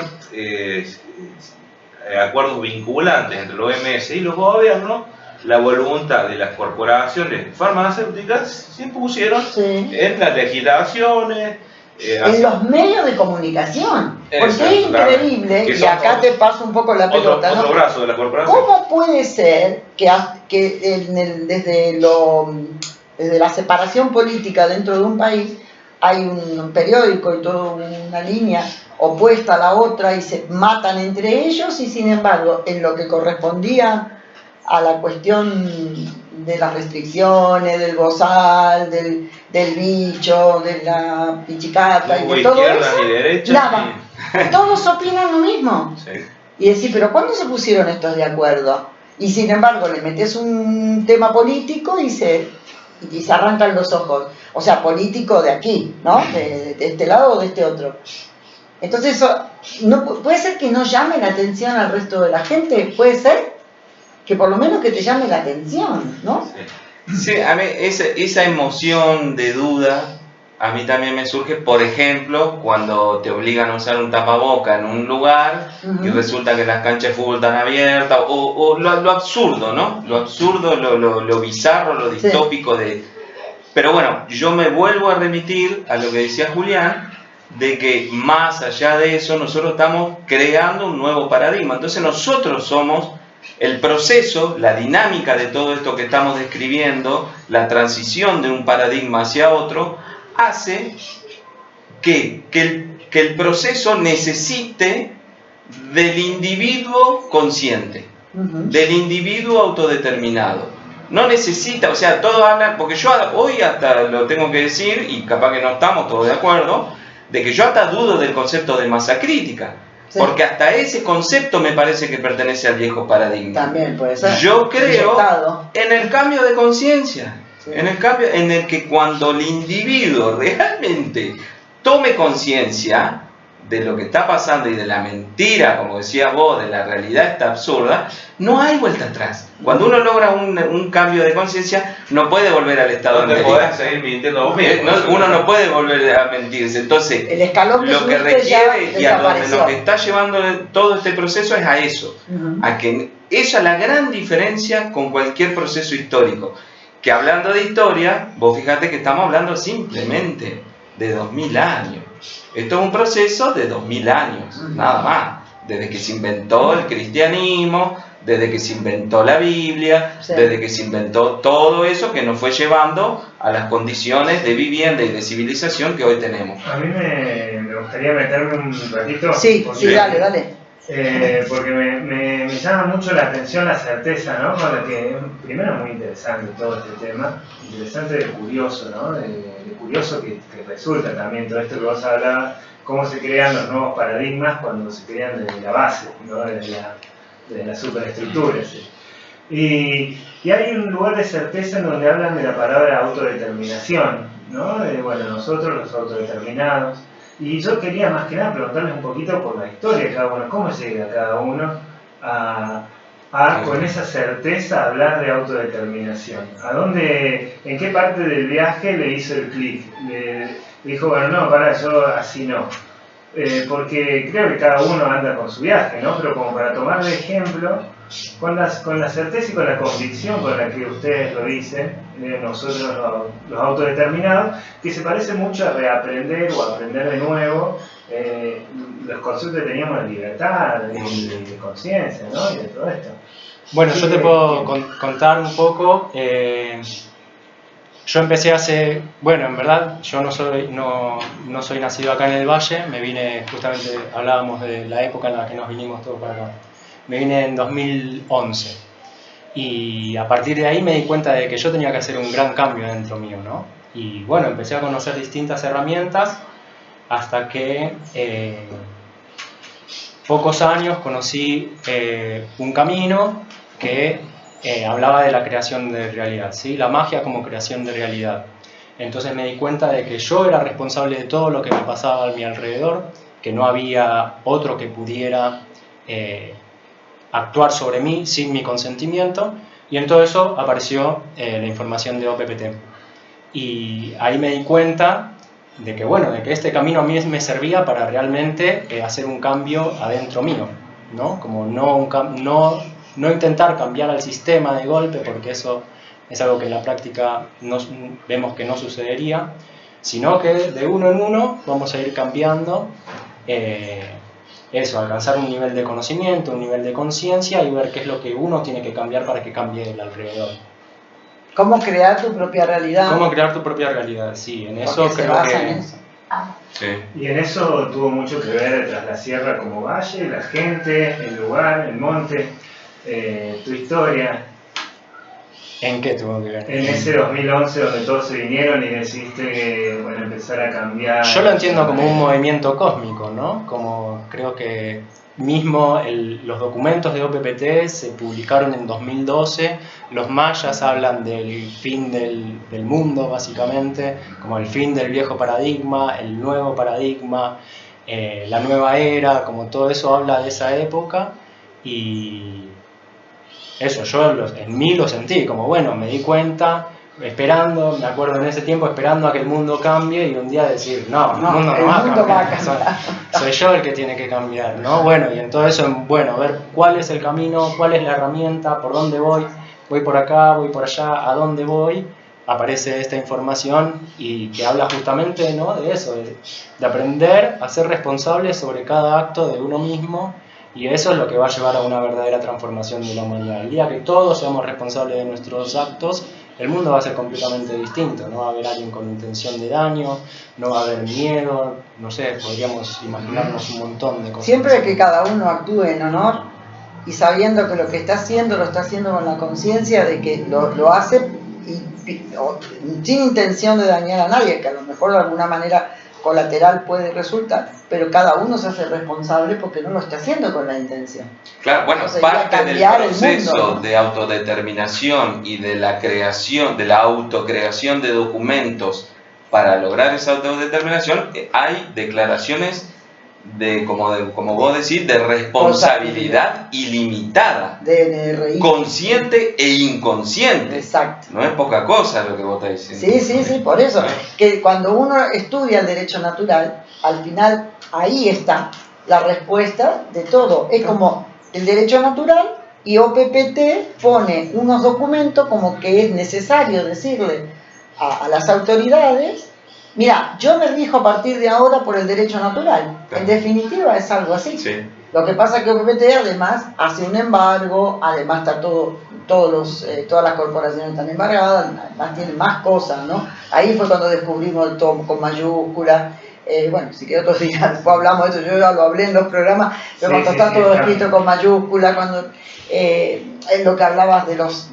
acuerdos vinculantes entre los OMS y los gobiernos, la voluntad de las corporaciones farmacéuticas se impusieron en las legislaciones, en los medios de comunicación. Porque es increíble, y acá te paso un poco la pelota, otro brazo de la corporación. ¿Cómo puede ser que desde la separación política dentro de un país hay un periódico y toda una línea opuesta a la otra y se matan entre ellos, y sin embargo en lo que correspondía a la cuestión de las restricciones, del bozal, del bicho, de la pichicata y de todo eso, ni derecha, nada, todos opinan lo mismo. Sí. Y decir, pero ¿cuándo se pusieron estos de acuerdo? Y sin embargo le metes un tema político y se arrancan los ojos. O sea, político de aquí, ¿no? De este lado o de este otro. Entonces eso, no, puede ser que no llame la atención al resto de la gente, puede ser que por lo menos que te llame la atención, ¿no? Sí, a mí esa emoción de duda a mí también me surge, por ejemplo, cuando te obligan a usar un tapaboca en un lugar y resulta que las canchas de fútbol están abiertas, o lo absurdo, ¿no? Lo absurdo, lo bizarro, lo distópico de... Pero bueno, yo me vuelvo a remitir a lo que decía Julián, de que más allá de eso nosotros estamos creando un nuevo paradigma. Entonces nosotros somos el proceso, la dinámica de todo esto que estamos describiendo, la transición de un paradigma hacia otro, hace que el proceso necesite del individuo consciente, del individuo autodeterminado. no necesita, o sea, todos hablan, porque yo hoy hasta lo tengo que decir, y capaz que no estamos todos de acuerdo, de que yo hasta dudo del concepto de masa crítica. Sí. Porque hasta ese concepto me parece que pertenece al viejo paradigma. También puede ser. Yo creo inyectado en el cambio de conciencia, sí. En el cambio en el que cuando el individuo realmente tome conciencia de lo que está pasando y de la mentira, como decías vos, de la realidad esta absurda, no hay vuelta atrás. Cuando uno logra un cambio de conciencia, no puede volver al estado anterior. No te podés seguir mintiendo vos mismo. Uno no puede volver a mentirse. Entonces, el escalón lo que requiere y a donde nos está llevando todo este proceso es a eso. A que esa es la gran diferencia con cualquier proceso histórico. Que hablando de historia, vos fíjate que estamos hablando simplemente de 2000 años. Esto es un proceso de 2000 años, nada más. Desde que se inventó el cristianismo, desde que se inventó la Biblia, sí. Desde que se inventó todo eso que nos fue llevando a las condiciones de vivienda y de civilización que hoy tenemos. A mí me gustaría meterme un ratito. Sí, sí, dale. Porque me llama mucho la atención la certeza, ¿no? Con la que, primero, muy interesante todo este tema, interesante de curioso, ¿no? De curioso que resulta también todo esto que vos hablabas, cómo se crean los nuevos paradigmas cuando se crean desde la base, ¿no? Desde la superestructura. ¿Sí? Y hay un lugar de certeza en donde hablan de la palabra autodeterminación, ¿no? Bueno, nosotros los autodeterminados. Y yo quería más que nada preguntarles un poquito por la historia de cada uno, cómo llega cada uno a con esa certeza hablar de autodeterminación. ¿En qué parte del viaje le hizo el clic? Le dijo, bueno, no, yo así no. Porque creo que cada uno anda con su viaje, ¿no? Pero como para tomar de ejemplo, con la certeza y con la convicción con la que ustedes lo dicen, nosotros los autodeterminados, que se parece mucho a reaprender o a aprender de nuevo los conceptos que teníamos de libertad, de conciencia, ¿no? Y de todo esto. Bueno, yo te puedo contar un poco. Yo empecé bueno, en verdad, yo no soy nacido acá en el Valle, me vine, justamente hablábamos de la época en la que nos vinimos todos para acá. Me vine en 2011 y a partir de ahí me di cuenta de que yo tenía que hacer un gran cambio dentro mío, ¿no? Y bueno, empecé a conocer distintas herramientas hasta que pocos años conocí un camino que hablaba de la creación de realidad, ¿sí? La magia como creación de realidad. Entonces me di cuenta de que yo era responsable de todo lo que me pasaba a mi alrededor, que no había otro que pudiera actuar sobre mí sin mi consentimiento, y en todo eso apareció la información de OPPT. Y ahí me di cuenta de que, bueno, de que este camino a mí me servía para realmente hacer un cambio adentro mío, ¿no? Como no intentar cambiar al sistema de golpe, porque eso es algo que en la práctica vemos que no sucedería, sino que de uno en uno vamos a ir cambiando alcanzar un nivel de conocimiento, un nivel de conciencia y ver qué es lo que uno tiene que cambiar para que cambie el alrededor. ¿Cómo crear tu propia realidad? ¿Cómo crear tu propia realidad? Sí, en eso creo que... En eso. Sí. Y en eso tuvo mucho que ver tras la sierra como valle, la gente, el lugar, el monte, tu historia. ¿En qué tuvo que ver? En ese 2011 donde todos se vinieron y decidiste empezar a cambiar. Yo lo entiendo como un movimiento cósmico, ¿no? Como creo que mismo los documentos de OPPT se publicaron en 2012, los mayas hablan del fin del mundo básicamente, como el fin del viejo paradigma, el nuevo paradigma, la nueva era, como todo eso habla de esa época y eso yo en mí lo sentí, como bueno, me di cuenta, esperando, me acuerdo en ese tiempo esperando a que el mundo cambie y un día decir, no, el mundo no va a cambiar, soy yo el que tiene que cambiar, ¿no? Bueno, y en todo eso, bueno, ver cuál es el camino, cuál es la herramienta, por dónde voy por acá, voy por allá, a dónde voy, aparece esta información y que habla justamente, ¿no? De eso, de aprender a ser responsable sobre cada acto de uno mismo. Y eso es lo que va a llevar a una verdadera transformación de la humanidad. El día que todos seamos responsables de nuestros actos, el mundo va a ser completamente distinto. No va a haber alguien con intención de daño, no va a haber miedo, no sé, podríamos imaginarnos un montón de cosas. Siempre que cada uno actúe en honor y sabiendo que lo que está haciendo lo está haciendo con la conciencia de que lo hace sin intención de dañar a nadie, que a lo mejor de alguna manera colateral puede resultar, pero cada uno se hace responsable porque no lo está haciendo con la intención. Claro, bueno, Entonces, parte del cambiar el proceso mundo, ¿no? de autodeterminación y de la creación, de la autocreación de documentos para lograr esa autodeterminación, hay declaraciones como vos decís, de responsabilidad ilimitada, DNRI. consciente e inconsciente. Exacto. No es poca cosa lo que vos estás diciendo. Sí, por eso. Que cuando uno estudia el derecho natural, al final ahí está la respuesta de todo. Es como el derecho natural y OPPT pone unos documentos como que es necesario decirle a las autoridades: mira, yo me rijo a partir de ahora por el derecho natural. En definitiva es algo así. Sí. Lo que pasa es que OPPT además hace un embargo, además está todas las corporaciones están embargadas, además tienen más cosas, ¿no? Ahí fue cuando descubrimos el TOM con mayúscula. Bueno, si que otros días después hablamos de eso, yo ya lo hablé en los programas, pero cuando está todo escrito con mayúscula, cuando es lo que hablabas de los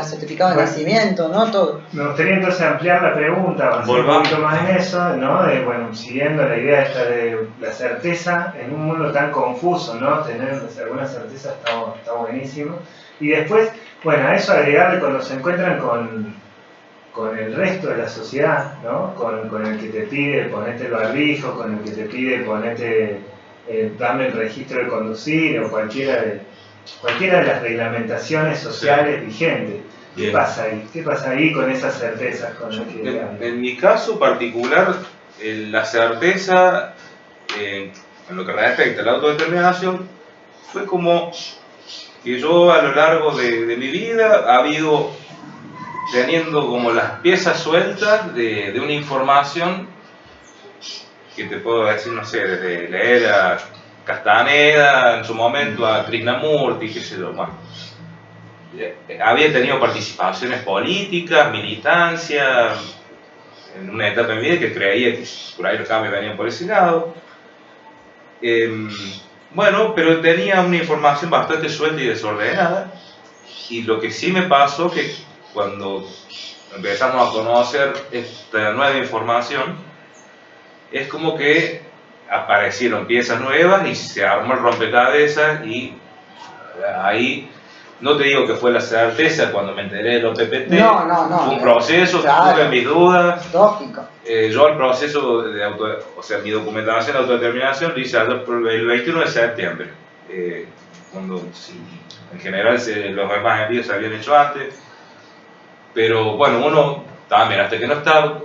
certificados de nacimiento, ¿no? Todo. Me gustaría entonces ampliar la pregunta, avanzar un poquito más en eso, ¿no? Bueno, siguiendo la idea esta de la certeza en un mundo tan confuso, ¿no? Tener alguna certeza está buenísimo. Y después, bueno, a eso agregarle cuando se encuentran con el resto de la sociedad, ¿no? Con el que te pide ponete el barbijo, con el que te pide ponete, dame el registro de conducir o cualquiera de las reglamentaciones sociales vigentes. ¿Qué pasa ahí? ¿Qué pasa ahí con esas certezas? En mi caso particular, la certeza en lo que respecta a la autodeterminación fue como que yo a lo largo de mi vida ha habido teniendo como las piezas sueltas de una información que te puedo decir, no sé, desde leer a Castaneda en su momento, a Krishnamurti, qué sé yo, bueno. Había tenido participaciones políticas, militancia, en una etapa de mi vida que creía que por ahí los cambios venían por ese lado. Bueno, pero tenía una información bastante suelta y desordenada, y lo que sí me pasó que cuando empezamos a conocer esta nueva información, es como que aparecieron piezas nuevas y se armó el rompecabezas, y ahí no te digo que fue la certeza cuando me enteré del OPPT, no, fue un proceso, claro, tuve mis dudas. Lógico. Yo el proceso mi documentación de autodeterminación lo hice el 21 de septiembre, cuando en general los demás envíos se habían hecho antes, pero bueno, uno también, hasta que no está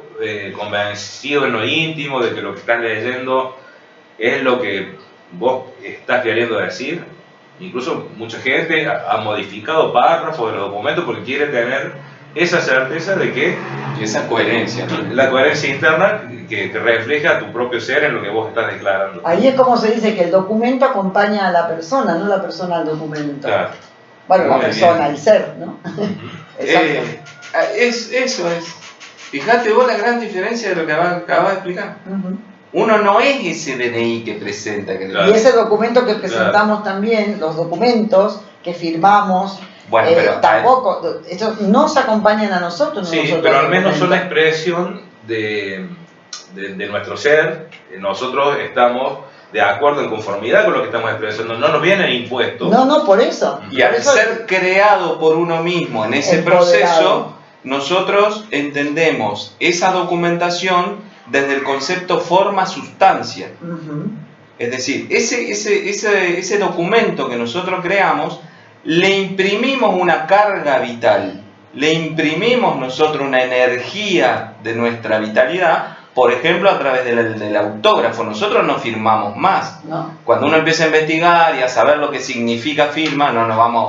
convencido en lo íntimo de que lo que estás leyendo es lo que vos estás queriendo decir. Incluso mucha gente ha modificado párrafos de los documentos porque quiere tener esa certeza de que esa coherencia, ¿no? La coherencia interna que refleja tu propio ser en lo que vos estás declarando. Ahí es como se dice que el documento acompaña a la persona, no la persona al documento. Claro. Bueno, Muy la persona, bien. el ser, ¿no? Eso es. Fíjate vos la gran diferencia de lo que acabas de explicar. Uh-huh. Uno no es ese DNI que presenta. Claro. Y ese documento que presentamos también, los documentos que firmamos, bueno, pero tampoco, estos no se acompañan a nosotros. Sí, nosotros pero al menos son la expresión de nuestro ser. Nosotros estamos de acuerdo, en conformidad con lo que estamos expresando, no nos vienen impuestos. No, por eso. Y al ser creado por uno mismo en ese proceso, nosotros entendemos esa documentación desde el concepto forma-sustancia. Uh-huh. Es decir, ese documento que nosotros creamos, le imprimimos una carga vital, le imprimimos nosotros una energía de nuestra vitalidad, por ejemplo, a través del autógrafo. Nosotros no firmamos más. No. Cuando uno empieza a investigar y a saber lo que significa firma,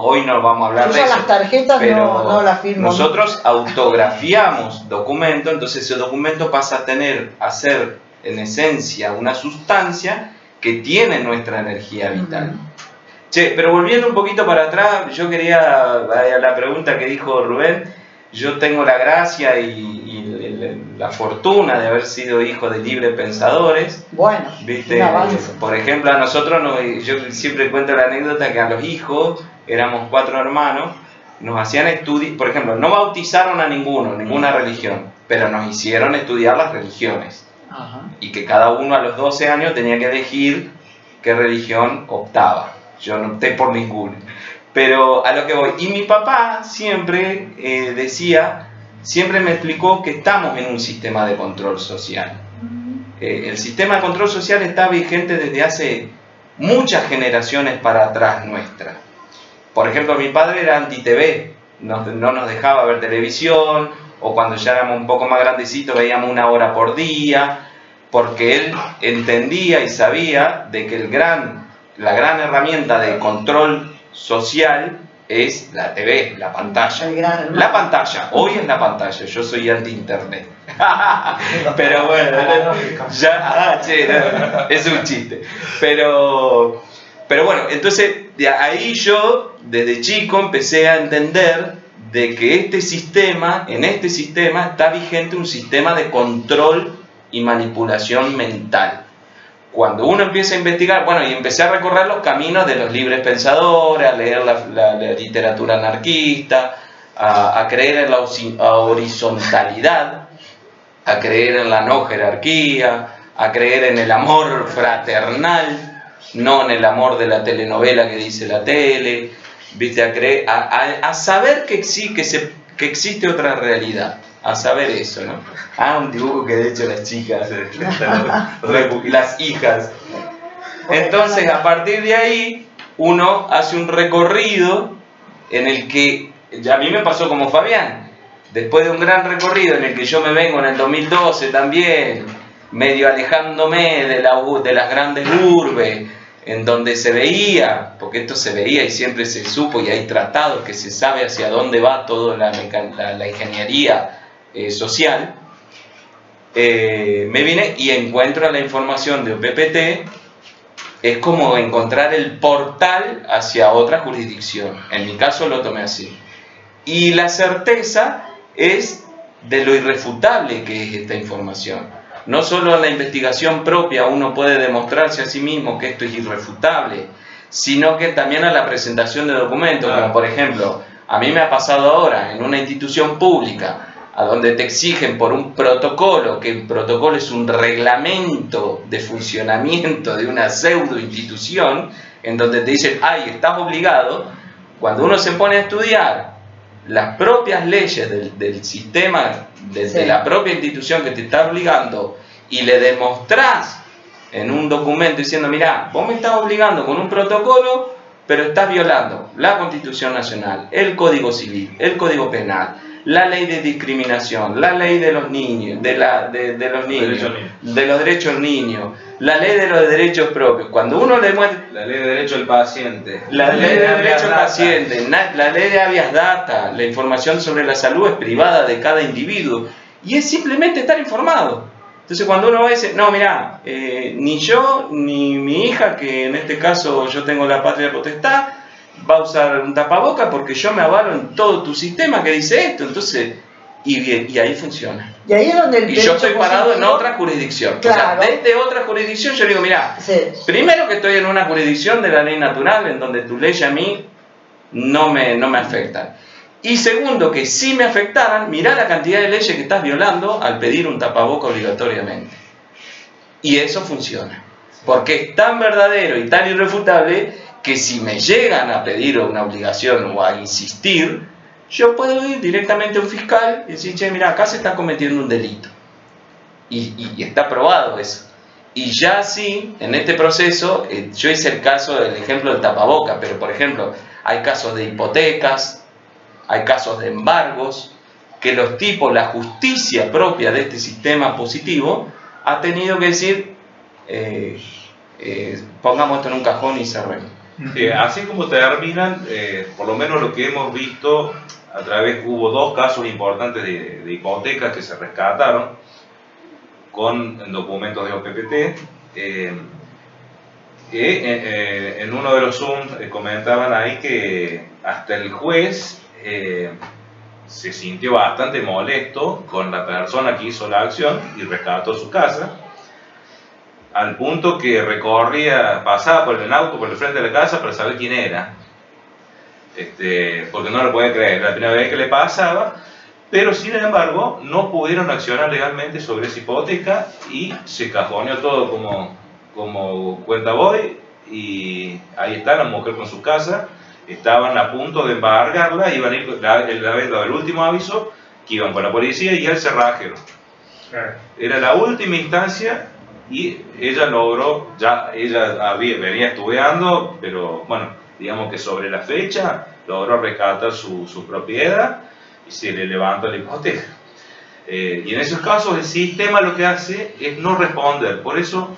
hoy no vamos a hablar de eso. Las tarjetas pero no las firmo. Nosotros autografiamos documento, entonces ese documento pasa a ser en esencia una sustancia que tiene nuestra energía vital. Uh-huh. Che, pero volviendo un poquito para atrás, yo quería, a la pregunta que dijo Rubén, yo tengo la gracia y la fortuna de haber sido hijo de libres pensadores. Bueno, ¿Viste? un avance. Por ejemplo, a nosotros, yo siempre cuento la anécdota que a los hijos, éramos 4 hermanos, nos hacían estudiar, por ejemplo, no bautizaron a ninguna religión, pero nos hicieron estudiar las religiones. Ajá. Y que cada uno a los 12 años tenía que elegir qué religión optaba. Yo no opté por ninguna. Pero a lo que voy. Y mi papá siempre siempre me explicó que estamos en un sistema de control social. El sistema de control social está vigente desde hace muchas generaciones para atrás nuestra. Por ejemplo, mi padre era anti-TV, no nos dejaba ver televisión, o cuando ya éramos un poco más grandecitos veíamos 1 hora por día, porque él entendía y sabía de que la gran herramienta de control social es la TV, la pantalla. La pantalla, hoy es la pantalla, yo soy anti-internet. Pero bueno, es un chiste. Pero bueno, entonces de ahí yo desde chico empecé a entender de que en este sistema está vigente un sistema de control y manipulación mental. Cuando uno empieza a investigar, y empecé a recorrer los caminos de los libres pensadores, a leer la literatura anarquista, a creer en la horizontalidad, a creer en la no jerarquía, a creer en el amor fraternal, no en el amor de la telenovela que dice la tele, ¿viste? A saber que existe otra realidad. A saber eso, ¿no? Un dibujo que de hecho las chicas, las hijas. Entonces, a partir de ahí, uno hace un recorrido en el que, ya a mí me pasó como Fabián, después de un gran recorrido en el que yo me vengo en el 2012 también, medio alejándome de las grandes urbes, en donde se veía, porque esto se veía y siempre se supo, y hay tratados que se sabe hacia dónde va toda la ingeniería social, me vine y encuentro la información de OPPT. Es como encontrar el portal hacia otra jurisdicción. En mi caso lo tomé así. Y la certeza es de lo irrefutable que es esta información. No solo en la investigación propia uno puede demostrarse a sí mismo que esto es irrefutable, sino que también a la presentación de documentos, como por ejemplo, a mí me ha pasado ahora en una institución pública, a donde te exigen por un protocolo, que el protocolo es un reglamento de funcionamiento de una pseudo institución, en donde te dicen, estás obligado. Cuando uno se pone a estudiar las propias leyes del sistema, de la propia institución que te está obligando, y le demostrás en un documento diciendo, mirá, vos me estás obligando con un protocolo, pero estás violando la Constitución Nacional, el Código Civil, el Código Penal, la ley de discriminación, la ley de los niños, de los derechos del niño, la ley de los derechos propios. Cuando uno le muestra la ley de derecho del paciente, la ley de derecho del paciente, la ley de habeas data, la información sobre la salud es privada de cada individuo, y es simplemente estar informado. Entonces cuando uno dice, no, mirá, ni yo ni mi hija, que en este caso yo tengo la patria potestad, va a usar un tapaboca porque yo me avalo en todo tu sistema que dice esto. Entonces, y ahí funciona. Y ahí es donde y yo estoy parado en otra jurisdicción. Claro. O sea, desde otra jurisdicción yo digo, mirá, primero que estoy en una jurisdicción de la ley natural, en donde tu ley a mí no me afectan. Y segundo, que si me afectaran, mirá la cantidad de leyes que estás violando al pedir un tapaboca obligatoriamente. Y eso funciona. Porque es tan verdadero y tan irrefutable que si me llegan a pedir una obligación o a insistir, yo puedo ir directamente a un fiscal y decir, che, mira, acá se está cometiendo un delito. Y está probado eso. Y ya sí, en este proceso, yo hice el ejemplo del tapaboca, pero por ejemplo, hay casos de hipotecas, hay casos de embargos, que la justicia propia de este sistema positivo, ha tenido que decir, pongamos esto en un cajón y cerremos. Sí, así como terminan, por lo menos lo que hemos visto, hubo 2 casos importantes de hipotecas que se rescataron con documentos de OPPT, en uno de los Zoom comentaban ahí que hasta el juez se sintió bastante molesto con la persona que hizo la acción y rescató su casa, al punto que pasaba por el auto por el frente de la casa para saber quién era, porque no lo podía creer, la primera vez que le pasaba, pero sin embargo no pudieron accionar legalmente sobre esa hipoteca y se cajoneó todo como cuenta voy, y ahí está la mujer con su casa. Estaban a punto de embargarla, iban a ir el último aviso, que iban con la policía y el cerrajero. Era la última instancia y ella logró, venía estudiando, pero bueno, digamos que sobre la fecha logró rescatar su propiedad y se le levantó la hipoteca. Y en esos casos el sistema lo que hace es no responder. Por eso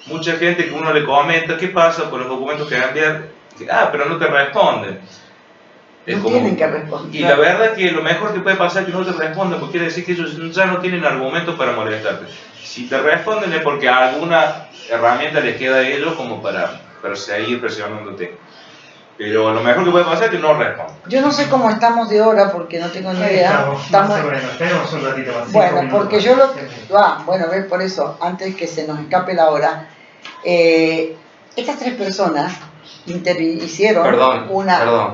mucha gente que uno le comenta, ¿qué pasa con los documentos que enviar? Pero no te responden. Tienen que responder. Y la verdad es que lo mejor que puede pasar es que no te respondan, porque quiere decir que ellos ya no tienen argumentos para molestarte. Si te responden es porque alguna herramienta les queda a ellos como para seguir presionándote. Pero lo mejor que puede pasar es que no respondan. Yo no sé cómo estamos de hora porque no tengo ni idea. Más o menos, tenemos un ratito más. Bueno, porque yo ves por eso, antes que se nos escape la hora, estas tres personas hicieron Perdón. Perdón.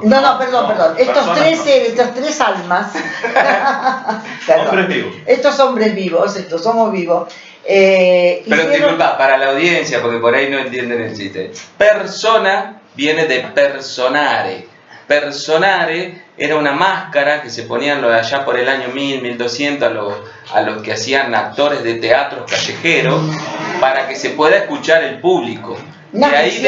Estas tres almas, hombres vivos. Estos hombres vivos, estos somos vivos. Pero disculpa, para la audiencia, porque por ahí no entienden el chiste. Persona viene de personare. Personare era una máscara que se ponían allá por el año 1000, 1200 a los que hacían actores de teatros callejeros para que se pueda escuchar el público. De ahí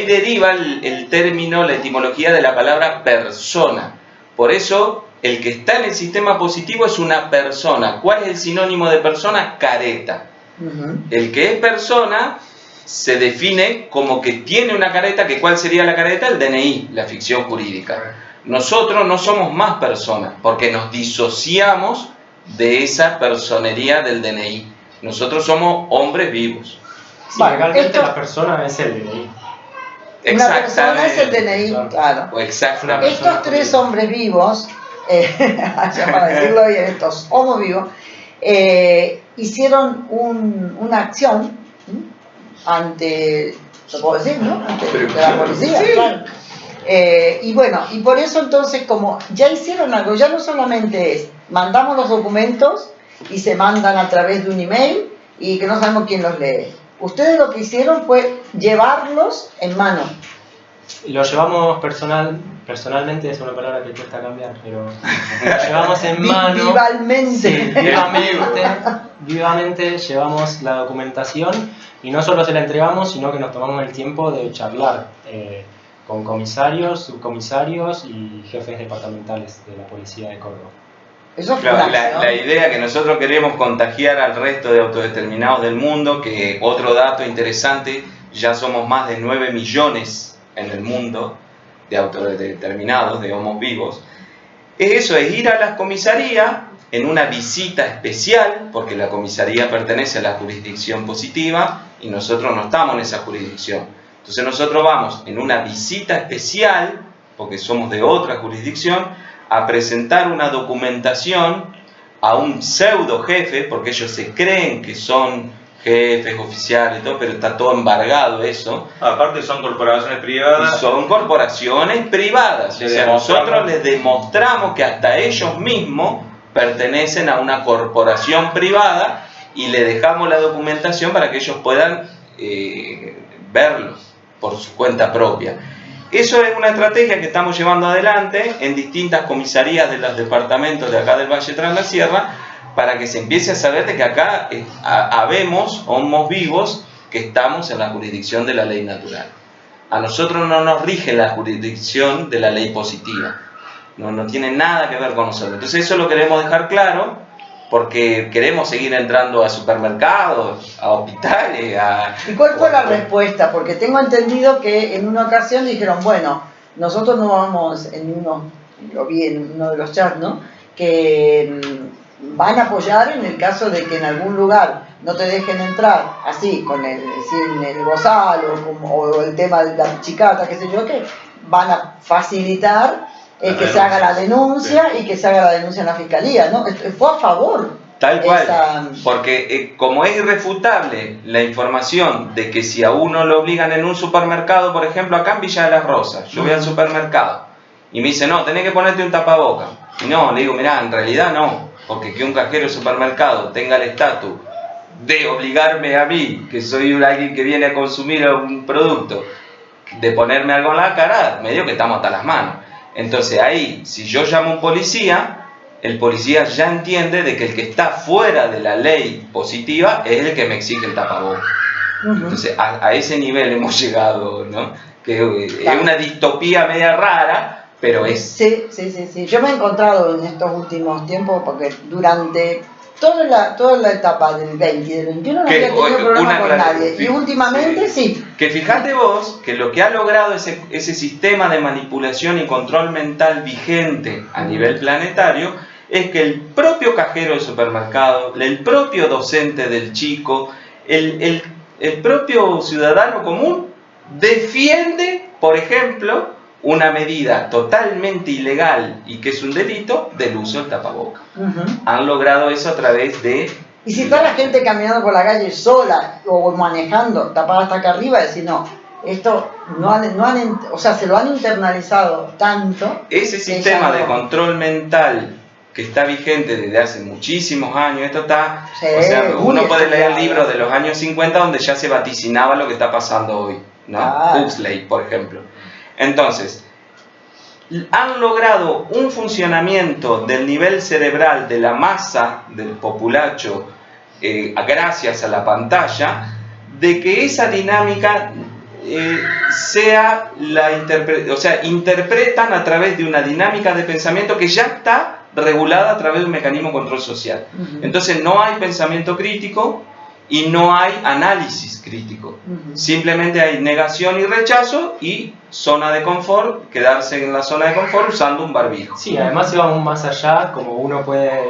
deriva el término, la etimología de la palabra persona. Por eso, el que está en el sistema positivo es una persona. ¿Cuál es el sinónimo de persona? Careta. El que es persona se define como que tiene una careta, que ¿cuál sería la careta? El DNI, la ficción jurídica. Nosotros no somos más personas, porque nos disociamos de esa personería del DNI. Nosotros somos hombres vivos. Sí, legalmente la persona es el DNI. Una persona es el DNI, claro. Exactamente. Estos tres hombres vivos, para decirlo bien, estos homos vivos, hicieron una acción ante, se puede decir, ¿no? Ante la policía, sí. Claro. Y bueno, y por eso entonces, como ya hicieron algo, ya no solamente es, mandamos los documentos y se mandan a través de un email y que no sabemos quién los lee. Ustedes lo que hicieron fue llevarlos en mano. Lo llevamos personalmente, es una palabra que cuesta cambiar, pero lo llevamos en mano. Vivalmente. Sí, vivamente llevamos la documentación y no solo se la entregamos, sino que nos tomamos el tiempo de charlar con comisarios, subcomisarios y jefes departamentales de la Policía de Córdoba. Eso es claro, la idea que nosotros queremos contagiar al resto de autodeterminados del mundo, que otro dato interesante, ya somos más de 9 millones en el mundo de autodeterminados, de homos vivos, es ir a las comisarías en una visita especial, porque la comisaría pertenece a la jurisdicción positiva y nosotros no estamos en esa jurisdicción. Entonces nosotros vamos en una visita especial, porque somos de otra jurisdicción, a presentar una documentación a un pseudo jefe, porque ellos se creen que son jefes, oficiales y todo, pero está todo embargado eso. Aparte son corporaciones privadas. Y son corporaciones privadas. O sea, nosotros les demostramos que hasta ellos mismos pertenecen a una corporación privada y le dejamos la documentación para que ellos puedan verlo por su cuenta propia. Eso es una estrategia que estamos llevando adelante en distintas comisarías de los departamentos de acá del Valle Tras la Sierra, para que se empiece a saber de que acá habemos homos vivos que estamos en la jurisdicción de la ley natural. A nosotros no nos rige la jurisdicción de la ley positiva, no tiene nada que ver con nosotros. Entonces eso lo queremos dejar claro, porque queremos seguir entrando a supermercados, a hospitales, ¿Y cuál fue la respuesta? Porque tengo entendido que en una ocasión dijeron, bueno, nosotros no vamos, lo vi en uno de los chats, ¿no? Que van a apoyar en el caso de que en algún lugar no te dejen entrar, así, sin el bozal o el tema de la chicata, qué sé yo, que van a facilitar que se haga la denuncia y que se haga la denuncia en la fiscalía, ¿no? Fue a favor. Tal cual, porque como es irrefutable la información de que si a uno lo obligan en un supermercado, por ejemplo, acá en Villa de las Rosas, yo voy al supermercado y me dice, no, tenés que ponerte un tapaboca. Y no, le digo, mirá, en realidad no, porque que un cajero de supermercado tenga el estatus de obligarme a mí, que soy alguien que viene a consumir un producto, de ponerme algo en la cara, medio que estamos hasta las manos. Entonces ahí, si yo llamo a un policía, el policía ya entiende de que el que está fuera de la ley positiva es el que me exige el tapabocas. Entonces a ese nivel hemos llegado, ¿no? Que es una distopía media rara, pero es... Sí. Yo me he encontrado en estos últimos tiempos, porque durante toda la etapa del 20 y del 21 no había tenido problema con nadie. Y últimamente sí. Que fíjate vos que lo que ha logrado ese sistema de manipulación y control mental vigente a nivel planetario es que el propio cajero del supermercado, el propio docente del chico, el propio ciudadano común defiende, por ejemplo, una medida totalmente ilegal y que es un delito del uso del tapabocas. Han logrado eso a través de... Y si está la gente caminando por la calle sola o manejando, tapada hasta acá arriba, decir no, esto se lo han internalizado tanto. Ese sistema de control mental que está vigente desde hace muchísimos años, esto está... o sea, uno puede leer libros de los años 50 donde ya se vaticinaba lo que está pasando hoy, ¿no? Huxley, por ejemplo. Entonces, han logrado un funcionamiento del nivel cerebral de la masa del populacho gracias a la pantalla, de que esa dinámica interpretan a través de una dinámica de pensamiento que ya está regulada a través de un mecanismo de control social. Entonces no hay pensamiento crítico y no hay análisis crítico. Simplemente hay negación y rechazo y zona de confort, quedarse en la zona de confort usando un barbijo. Sí, además se va aún más allá, como uno puede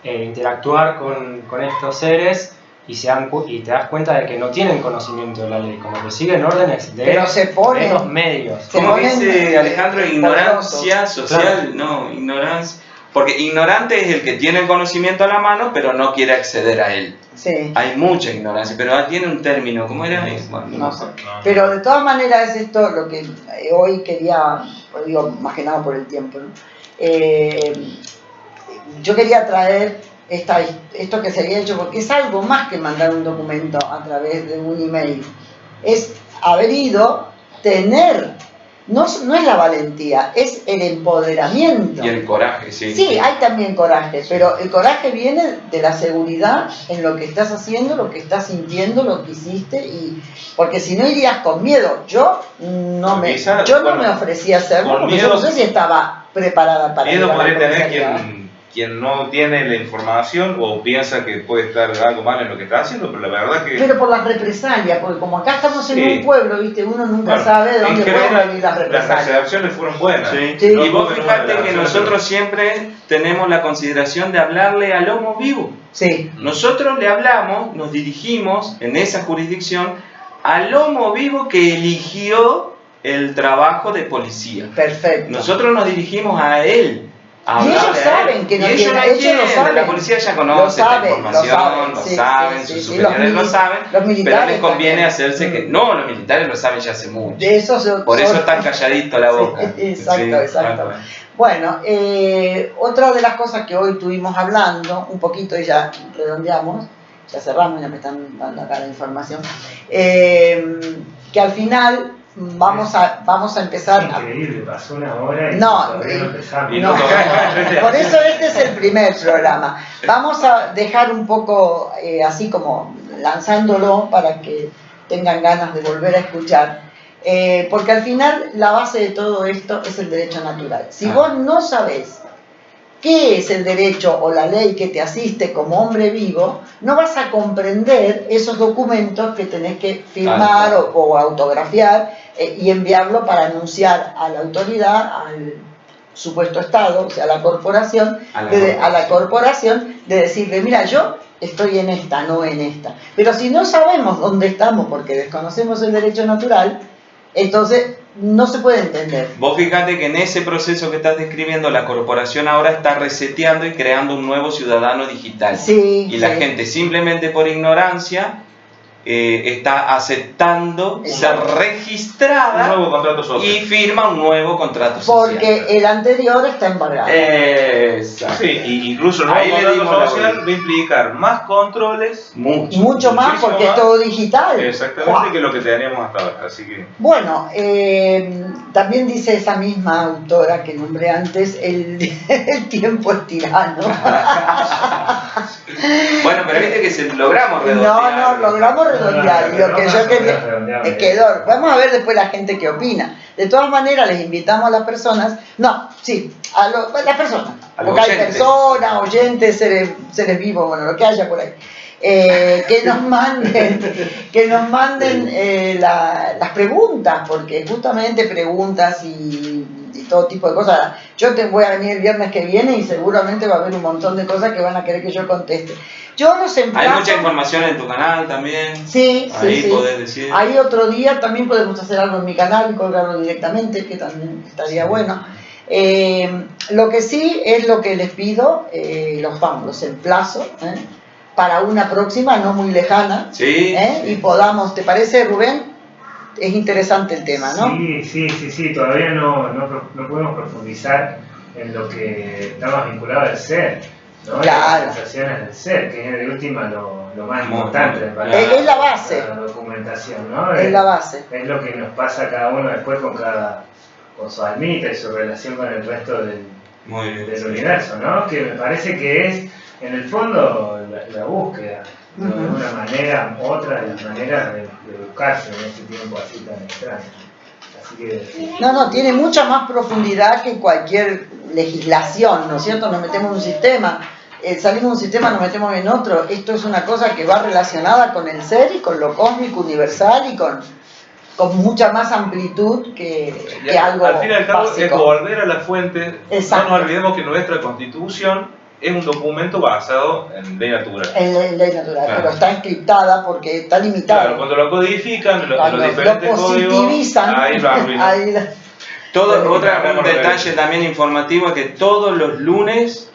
interactuar con estos seres y te das cuenta de que no tienen conocimiento de la ley, como que siguen órdenes de los medios. Como dice Alejandro, ignorancia social, no, ignorancia. Porque ignorante es el que tiene el conocimiento a la mano, pero no quiere acceder a él. Sí. Hay mucha ignorancia, pero tiene un término, ¿cómo era? Bueno, no sé. Pero de todas maneras es esto lo que hoy quería, digo, más que nada por el tiempo, ¿no? Yo quería traer esto que se había hecho, porque es algo más que mandar un documento a través de un email. Es haber ido, tener... No es la valentía, es el empoderamiento. Y el coraje, sí. Sí, hay también coraje, pero el coraje viene de la seguridad en lo que estás haciendo, lo que estás sintiendo, lo que hiciste, porque si no irías con miedo. Yo no me ofrecí a hacerlo, porque yo no sé si estaba preparada para miedo podría tener quien no tiene la información o piensa que puede estar algo mal en lo que está haciendo, pero la verdad que... Pero por las represalias, porque como acá estamos en un pueblo, ¿viste? Uno nunca sabe de dónde pueden venir las represalias. Las reacciones fueron buenas. Sí. Sí. Y vos fijate que nosotros siempre tenemos la consideración de hablarle al homo vivo. Sí. Nosotros le hablamos, nos dirigimos en esa jurisdicción al homo vivo que eligió el trabajo de policía. Perfecto. Nosotros nos dirigimos a él. Y ellos saben que no tienen, ellos lo saben. La policía ya conoce esta información, lo saben, sus superiores lo saben, pero les conviene hacerse que... No, los militares lo saben ya hace mucho. Por eso están calladitos la boca. Exacto. Bueno, otra de las cosas que hoy estuvimos hablando, un poquito y ya redondeamos, ya cerramos, ya me están dando acá la información, que al final... Vamos a empezar. Increíble, pasó una hora y no, por eso este es el primer programa. Vamos a dejar un poco así como lanzándolo para que tengan ganas de volver a escuchar, porque al final la base de todo esto es el derecho natural. Si vos no sabés qué es el derecho o la ley que te asiste como hombre vivo, no vas a comprender esos documentos que tenés que firmar o autografiar y enviarlo para anunciar a la autoridad, al supuesto Estado, o sea, a la corporación, de decirle, mira, yo estoy en esta, no en esta. Pero si no sabemos dónde estamos porque desconocemos el derecho natural, entonces no se puede entender. Vos fíjate que en ese proceso que estás describiendo, la corporación ahora está reseteando y creando un nuevo ciudadano digital. Sí, Y la sí. gente simplemente por ignorancia está aceptando ser Un registrada nuevo contrato social. y firma un nuevo contrato social. Porque el anterior está embargado. Exacto. Sí, y incluso el Ahí nuevo le dimos contrato la social vuelta. va a implicar más controles, Mucho más muchísimo porque es más. todo digital. Exactamente, ¡Guau! que lo que teníamos hasta ahora. Así que Bueno, también dice esa misma autora que nombré antes, el tiempo es tirano. Bueno, pero viste que logramos No, redondear. logramos redondear. Y lo que yo quería redondear. quedó. Vamos a ver después la gente qué opina. De todas maneras, les invitamos a las personas, las personas, A los porque hay oyentes. personas, oyentes, seres vivos, bueno, lo que haya por ahí. Que nos manden las preguntas, porque justamente preguntas y todo tipo de cosas. Yo voy a venir el viernes que viene y seguramente va a haber un montón de cosas que van a querer que yo conteste. Yo los emplazo. Hay mucha información en tu canal también. Sí, Ahí sí. podés decir. Ahí otro día también podemos hacer algo en mi canal y colgarlo directamente, que también estaría bueno. Lo que sí es lo que les pido, los emplazo, para una próxima, no muy lejana, Sí. y podamos, ¿te parece, Rubén? Es interesante el tema, ¿no? Sí, todavía no podemos profundizar en lo que está más vinculado al ser, ¿no? Claro. Las sensaciones del ser, que es de última lo más Muy importante bien. para Es la base. la documentación, ¿no? Es la base. Es lo que nos pasa a cada uno después con su almita y su relación con el resto Muy bien. del universo, ¿no? Que me parece que es, en el fondo, la búsqueda, ¿no? De una manera u otra, de las maneras de buscarse en este tiempo así tan extraño. Así que, No, tiene mucha más profundidad que cualquier legislación, ¿no es cierto? Nos metemos en un sistema, salimos de un sistema, nos metemos en otro. Esto es una cosa que va relacionada con el ser y con lo cósmico universal y con mucha más amplitud que algo al fin y al cabo es básico. volver a la fuente. Exacto. No nos olvidemos que nuestra constitución es un documento basado en ley natural. En ley natural, Claro. pero está encriptada porque está limitada. Claro, cuando lo codifican, en Cuando los diferentes lo positivizan, códigos, ahí lo arruinan. ahí Un detalle también informativo es que todos los lunes,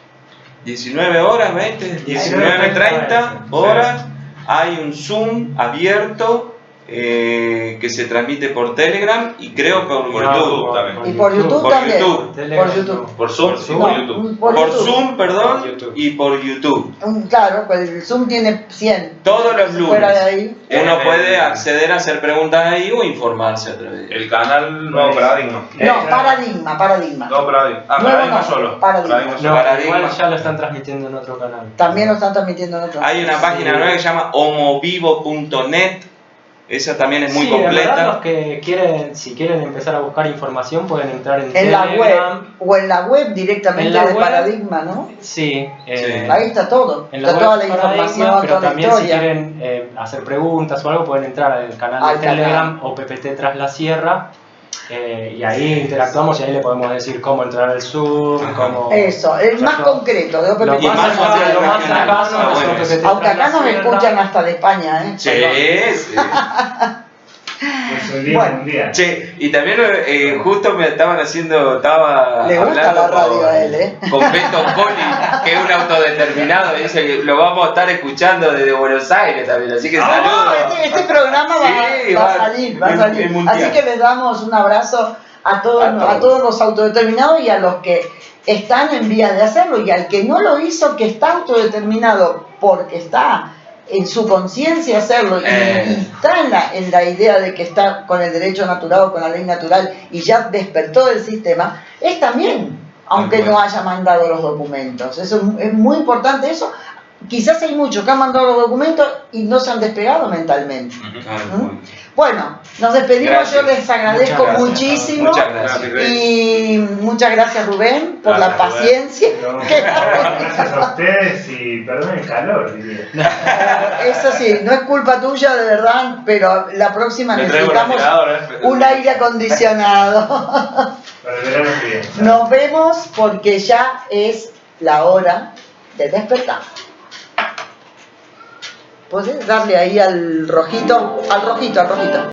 19 horas, 20, 19:30 horas, hay un Zoom abierto que se transmite por Telegram y creo por YouTube también. Y por YouTube Por también. YouTube. Por YouTube. Por Zoom y por YouTube. Por YouTube. Zoom, perdón, Por YouTube. y por YouTube. Claro, pues el Zoom tiene 100. Todos los lunes. Fuera de ahí. Uno puede acceder a hacer preguntas ahí o informarse a través de El canal Nuevo Paradigma. No, paradigma. Nuevo Paradigma. Nuevo Paradigma no, solo. Paradigma. Paradigma No, solo. Paradigma. igual ya lo están transmitiendo en otro canal. También lo están transmitiendo en otro. Hay una página nueva que se llama homovivo.net. Esa también es muy Sí, de verdad, completa. los que quieren, si quieren empezar a buscar información, pueden entrar en En la Telegram. web, o en la web directamente En la de web. Paradigma, ¿no? Sí, Ahí está todo. en la Está web toda la Paradigma, información, pero toda la también si historia. quieren hacer preguntas o algo, pueden entrar al canal Al de canal. Telegram o PPT Tras la Sierra. Y ahí interactuamos y ahí le podemos decir cómo entrar al Zoom, Ajá. cómo... Eso, el más Yo- concreto de Lo OPPT. Y más más fácil lo más regional. cercano Ah, es bueno. OPPT Aunque Tras acá la nos Sierra. escuchan hasta de España, ¿eh? Sí, sí. es un día Bueno. mundial. Che, y también justo me estaba Le gusta hablando la radio a él, ¿eh? con Beto Poli, que es un autodeterminado, y dice que lo vamos a estar escuchando desde Buenos Aires también, así que saludos. Este programa Sí, va a salir, va a es salir. mundial. Así que les damos un abrazo a todos, A a todos los autodeterminados y a los que están en vías de hacerlo, y al que no lo hizo, que está autodeterminado porque está en su conciencia hacerlo y está en la idea de que está con el derecho natural o con la ley natural y ya despertó del sistema, es también, aunque no haya mandado los documentos. Eso es muy importante eso. Quizás hay muchos que han mandado los documentos y no se han despegado mentalmente. Bueno, nos despedimos. Gracias. Yo les agradezco Muchas gracias. muchísimo. Muchas gracias. Y muchas gracias, Rubén, por la Gracias, Rubén. paciencia. No, gracias a ustedes y perdón el calor, diría. Eso sí, no es culpa tuya, de verdad, pero la próxima Me traigo necesitamos refrigerador, un aire acondicionado. Para el verano que viene. Nos vemos porque ya es la hora de despertar. ¿Puedes darle ahí al rojito? Al rojito.